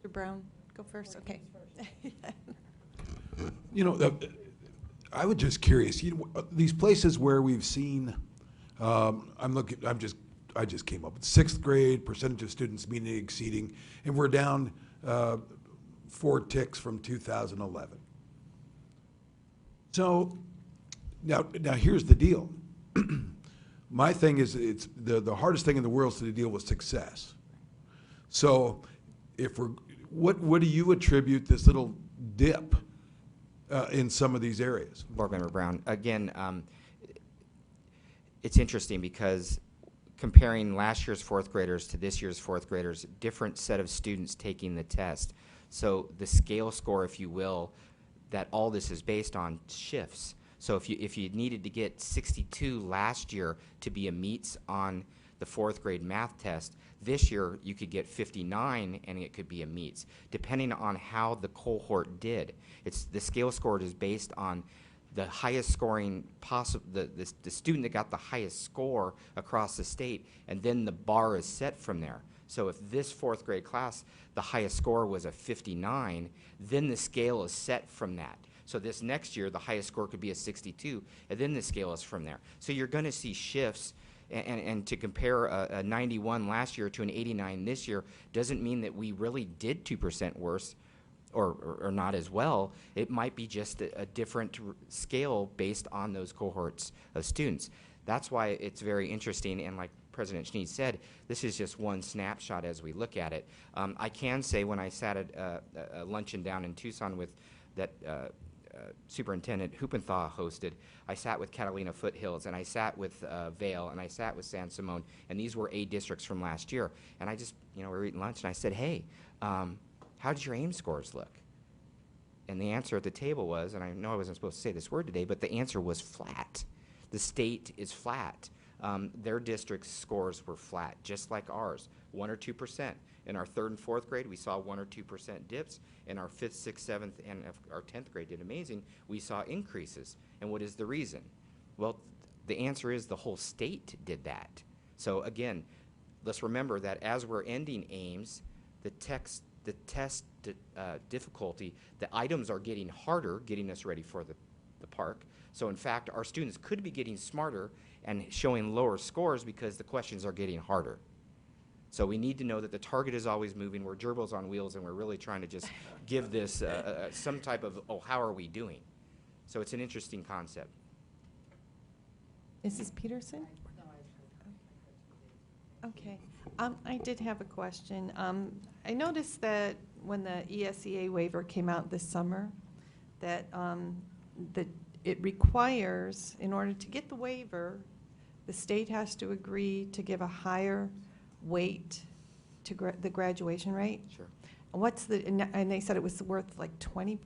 Mr. Brown, go first. Okay. I was just curious. These places where we've seen, I just came up with 6th grade percentage of students meeting and exceeding, and we're down 4 ticks from 2011. So now here's the deal. My thing is, it's the hardest thing in the world is to deal with success. So what do you attribute this little dip in some of these areas? Board Member Brown, again, it's interesting because comparing last year's 4th graders to this year's 4th graders, different set of students taking the test. So the scale score, if you will, that all this is based on shifts. So if you needed to get 62 last year to be a meets on the 4th grade math test, this year you could get 59 and it could be a meets, depending on how the cohort did. The scale score is based on the highest scoring the student that got the highest score across the state, and then the bar is set from there. So if this 4th grade class, the highest score was a 59, then the scale is set from that. So this next year, the highest score could be a 62, and then the scale is from there. So you're going to see shifts, and to compare a 91 last year to an 89 this year doesn't mean that we really did 2% worse or not as well. It might be just a different scale based on those cohorts of students. That's why it's very interesting, and like President Schneed said, this is just one snapshot as we look at it. I can say when I sat at a luncheon down in Tucson with that Superintendent Hupenthaw hosted, I sat with Catalina Foothills, and I sat with Vail, and I sat with San Simon, and these were A districts from last year. And I just, we were eating lunch, and I said, hey, how did your AIM scores look? And the answer at the table was, and I know I wasn't supposed to say this word today, but the answer was flat. The state is flat. Their district's scores were flat, just like ours, 1 or 2%. In our 3rd and 4th grade, we saw 1 or 2% dips. In our 5th, 6th, 7th, and our 10th grade did amazing. We saw increases. And what is the reason? Well, the answer is the whole state did that. So again, let's remember that as we're ending AIMS, the test difficulty, the items are getting harder, getting us ready for the park. So in fact, our students could be getting smarter and showing lower scores because the questions are getting harder. So we need to know that the target is always moving. We're gerbils on wheels, and we're really trying to just give this some type of, how are we doing? So it's an interesting concept. Mrs. Peterson? Okay. I did have a question. I noticed that when the ESEA waiver came out this summer, that it requires, in order to get the waiver, the state has to agree to give a higher weight to the graduation rate. Sure. What's and they said it was worth like 20%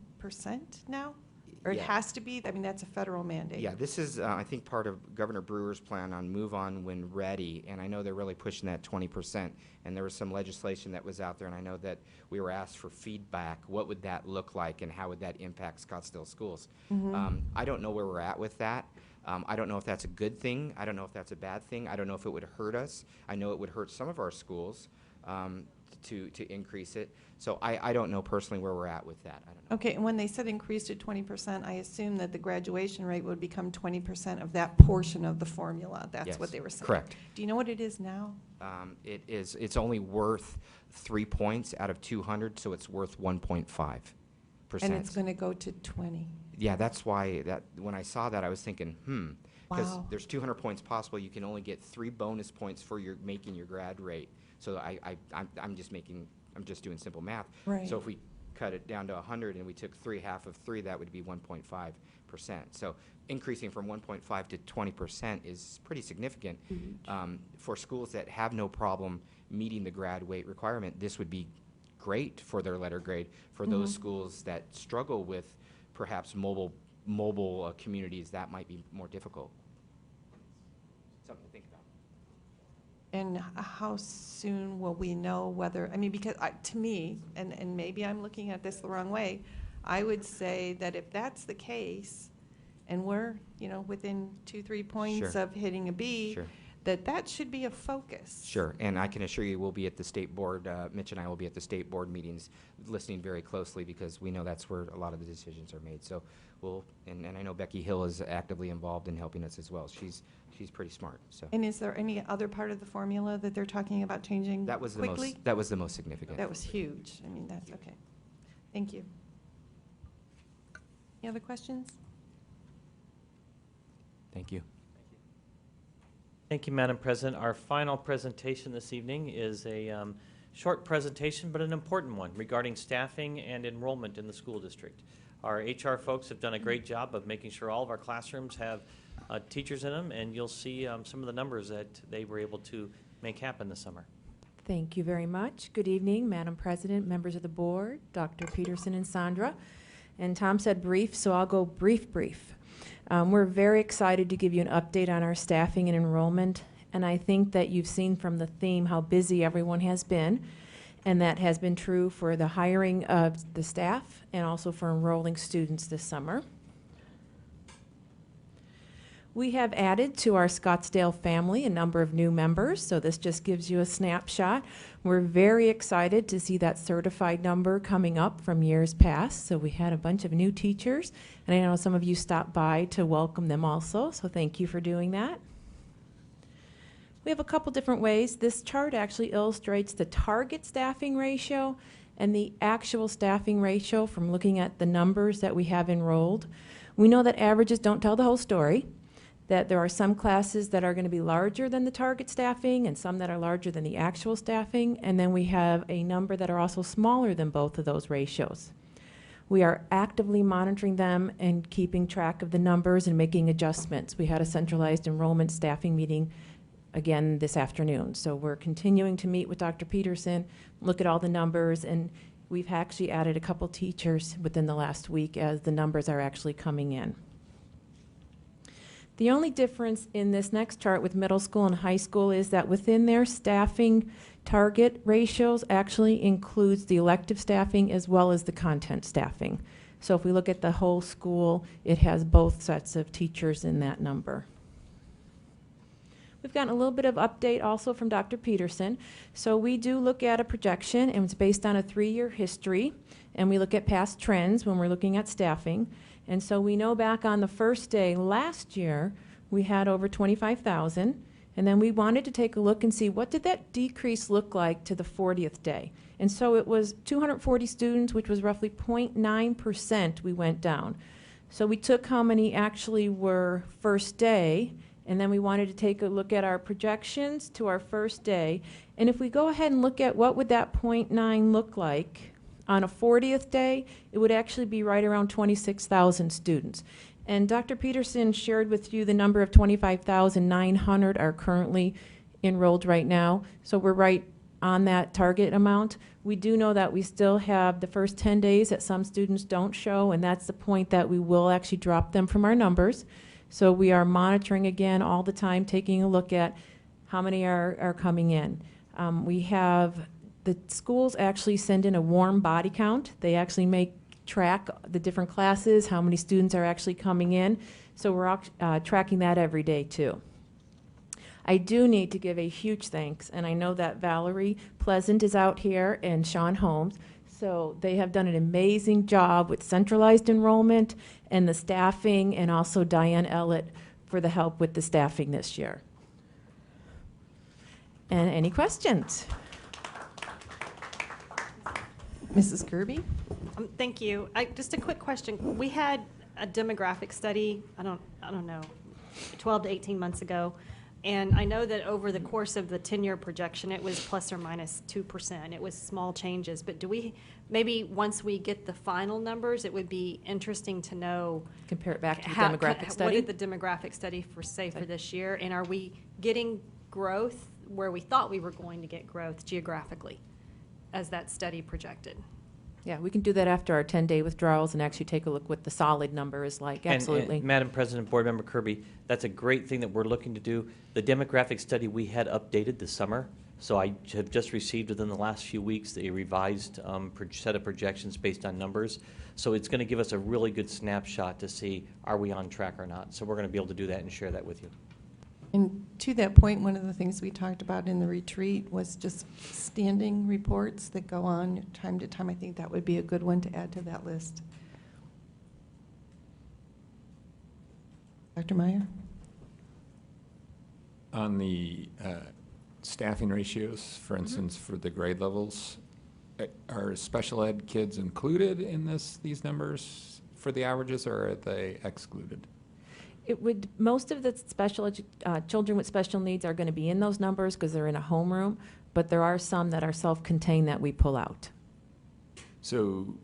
now? Or it Yeah. has to be? I mean, that's a federal mandate. Yeah, this is, I think, part of Governor Brewer's plan on move on when ready, and I know they're really pushing that 20%. And there was some legislation that was out there, and I know that we were asked for feedback. What would that look like, and how would that impact Scottsdale schools? I don't know where we're at with that. I don't know if that's a good thing. I don't know if that's a bad thing. I don't know if it would hurt us. I know it would hurt some of our schools to increase it. So I don't know personally where we're at with that. I don't know. Okay, and when they said increase to 20%, I assume that the graduation rate would become 20% of that portion of the formula. That's Yes, what they were saying. correct. Do you know what it is now? It's only worth 3 points out of 200, so it's worth 1.5%. And it's going to go to 20. Yeah, that's why when I saw that, I was thinking, because Wow. there's 200 points possible. You can only get 3 bonus points for making your grad rate. So I'm just doing simple math. Right. So if we cut it down to 100 and we took half of 3, that would be 1.5%. So increasing from 1.5 to 20% is pretty significant. For schools that have no problem meeting the grad weight requirement, this would be great for their letter grade. For those schools that struggle with perhaps mobile communities, that might be more difficult. Something to think about. And how soon will we know whether, I mean, because to me, and maybe I'm looking at this the wrong way, I would say that if that's the case, and we're, within 2-3 points Sure. of hitting a B, Sure. that should be a focus. Sure, and I can assure you we'll be at the state board, Mitch and I will be at the state board meetings listening very closely because we know that's where a lot of the decisions are made. So and I know Becky Hill is actively involved in helping us as well. She's pretty smart, so. And is there any other part of the formula that they're talking about changing That was quickly? that was the most significant. That was huge. I mean, that's okay. Thank you. Any other questions? Thank you. Thank you, Madam President. Our final presentation this evening is a short presentation, but an important one regarding staffing and enrollment in the school district. Our HR folks have done a great job of making sure all of our classrooms have teachers in them, and you'll see some of the numbers that they were able to make happen this summer. Thank you very much. Good evening, Madam President, members of the board, Dr. Peterson and Sandra. And Tom said brief, so I'll go brief. We're very excited to give you an update on our staffing and enrollment, and I think that you've seen from the theme how busy everyone has been, and that has been true for the hiring of the staff and also for enrolling students this summer. We have added to our Scottsdale family a number of new members, so this just gives you a snapshot. We're very excited to see that certified number coming up from years past. So we had a bunch of new teachers, and I know some of you stopped by to welcome them also, so thank you for doing that. We have a couple different ways. This chart actually illustrates the target staffing ratio and the actual staffing ratio from looking at the numbers that we have enrolled. We know that averages don't tell the whole story, that there are some classes that are going to be larger than the target staffing and some that are larger than the actual staffing, and then we have a number that are also smaller than both of those ratios. We are actively monitoring them and keeping track of the numbers and making adjustments. We had a centralized enrollment staffing meeting again this afternoon, so we're continuing to meet with Dr. Peterson, look at all the numbers, and we've actually added a couple teachers within the last week as the numbers are actually coming in. The only difference in this next chart with middle school and high school is that within their staffing target ratios actually includes the elective staffing as well as the content staffing. So if we look at the whole school, it has both sets of teachers in that number. We've gotten a little bit of update also from Dr. Peterson. So we do look at a projection, and it's based on a 3-year history, and we look at past trends when we're looking at staffing. And so we know back on the first day last year, we had over 25,000, and then we wanted to take a look and see what did that decrease look like to the 40th day. And so it was 240 students, which was roughly 0.9% we went down. So we took how many actually were first day, and then we wanted to take a look at our projections to our first day. And if we go ahead and look at what would that 0.9 look like on a 40th day, it would actually be right around 26,000 students. And Dr. Peterson shared with you the number of 25,900 are currently enrolled right now. So we're right on that target amount. We do know that we still have the first 10 days that some students don't show, and that's the point that we will actually drop them from our numbers. So we are monitoring again all the time, taking a look at how many are coming in. We have the schools actually send in a warm body count. They actually track the different classes, how many students are actually coming in. So we're tracking that every day too. I do need to give a huge thanks, and I know that Valerie Pleasant is out here and Sean Holmes. So they have done an amazing job with centralized enrollment and the staffing, and also Diane Ellett for the help with the staffing this year. And any questions? Mrs. Kirby? Thank you. Just a quick question. We had a demographic study, I don't know, 12 to 18 months ago. And I know that over the course of the 10-year projection, it was plus or minus 2%. It was small changes. But maybe once we get the final numbers, it would be interesting to know. Compare it back to the demographic study? What did the demographic study for this year? And are we getting growth where we thought we were going to get growth geographically as that study projected? Yeah, we can do that after our 10-day withdrawals and actually take a look what the solid number is like. Absolutely. And Madam President, Board Member Kirby, that's a great thing that we're looking to do. The demographic study we had updated this summer, so I have just received within the last few weeks a revised set of projections based on numbers. So it's going to give us a really good snapshot to see are we on track or not. So we're going to be able to do that and share that with you. And to that point, one of the things we talked about in the retreat was just standing reports that go on time to time. I think that would be a good one to add to that list. Dr. Meyer? On the staffing ratios, for instance, for the grade levels, are special ed kids included in these numbers for the averages, or are they excluded? Most of the children with special needs are going to be in those numbers because they're in a homeroom, but there are some that are self-contained that we pull out. So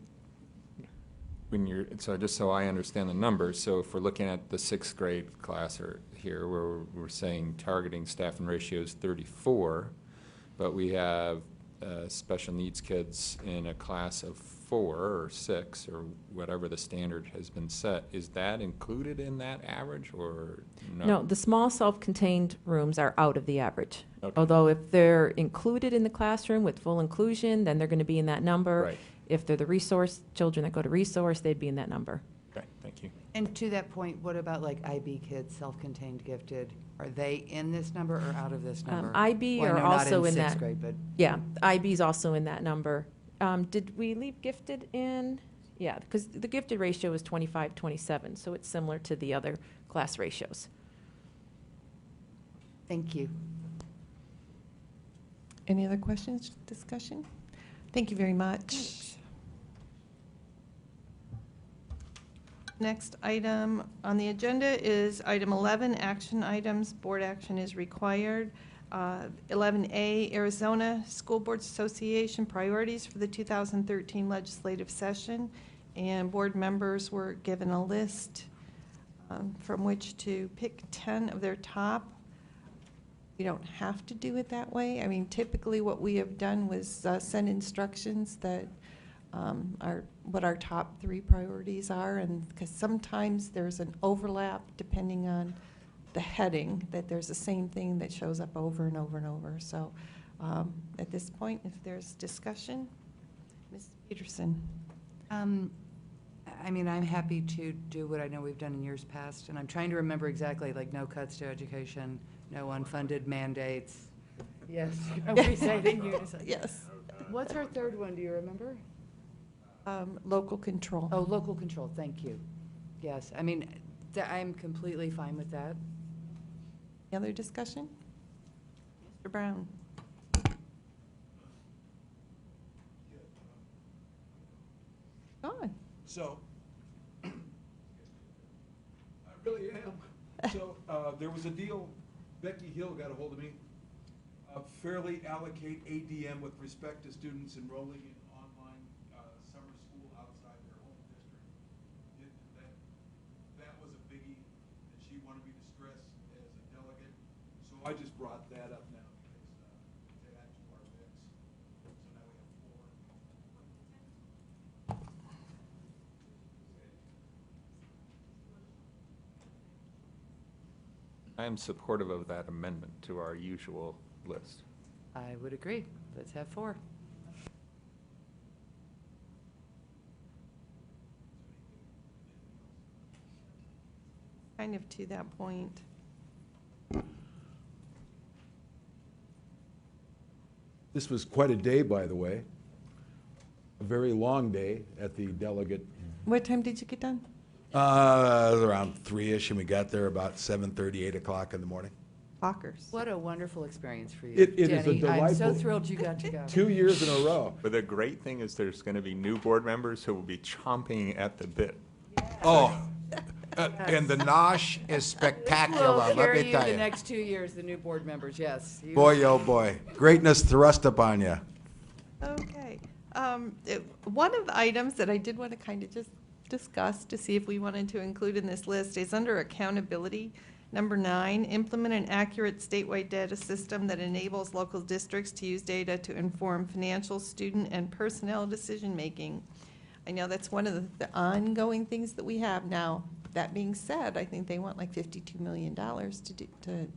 just so I understand the numbers, so if we're looking at the 6th grade class here, where we're saying targeting staffing ratios 34, but we have special needs kids in a class of 4 or 6 or whatever the standard has been set, is that included in that average or no? No, the small self-contained rooms are out of the average. Okay. Although if they're included in the classroom with full inclusion, then they're going to be in that number. Right. If they're the children that go to resource, they'd be in that number. Okay, thank you. And to that point, what about like IB kids, self-contained gifted? Are they in this number or out of this number? IB Well, I are know not also in sixth that. grade, but Yeah, IB's also in that number. Did we leave gifted in? Yeah, because the gifted ratio is 25-27, so it's similar to the other class ratios. thank you. Any other questions, discussion? Thank you very much. Next item on the agenda is item 11, action items. Board action is required. 11A, Arizona School Boards Association priorities for the 2013 legislative session. And board members were given a list from which to pick 10 of their top. We don't have to do it that way. I mean, typically what we have done was send instructions that are what our top 3 priorities are, and because sometimes there's an overlap depending on the heading, that there's the same thing that shows up over and over and over. So at this point, if there's discussion, Ms. Peterson. I mean, I'm happy to do what I know we've done in years past, and I'm trying to remember exactly, like no cuts to education, no unfunded mandates. Yes. We say it in unison. Yes. What's our third one, do you remember? Local control. Oh, local control, thank you. Yes, I mean, I'm completely fine with that. Any other discussion? Mr. Brown. Go on. So, I really am. So, there was a deal, Becky Hill got a hold of me, fairly allocate ADM with respect to students enrolling in online summer school outside their home district. That was a biggie that she wanted me to stress as a delegate. So I just brought that up now because to add to our mix. I am supportive of that amendment to our usual list. I would agree. Let's have 4. Kind of to that point. This was quite a day, by the way. A very long day at the delegate. What time did you get done? Around 3-ish, and we got there about 7:30, 8 o'clock in the morning. Talkers. What a wonderful experience for you, It is a Jenny. I'm so delightful- thrilled you got to go. 2 years in a row. But the great thing is there's going to be new board members who will be chomping at the bit. Oh, and the nosh is spectacular, We'll let carry me you tell the you. next 2 years, the new board members, yes. You- Boy, oh boy, greatness thrust upon you. Okay. One of the items that I did want to kind of just discuss to see if we wanted to include in this list is under accountability. Number 9, implement an accurate statewide data system that enables local districts to use data to inform financial, student, and personnel decision-making. I know that's one of the ongoing things that we have now. That being said, I think they want like $52 million to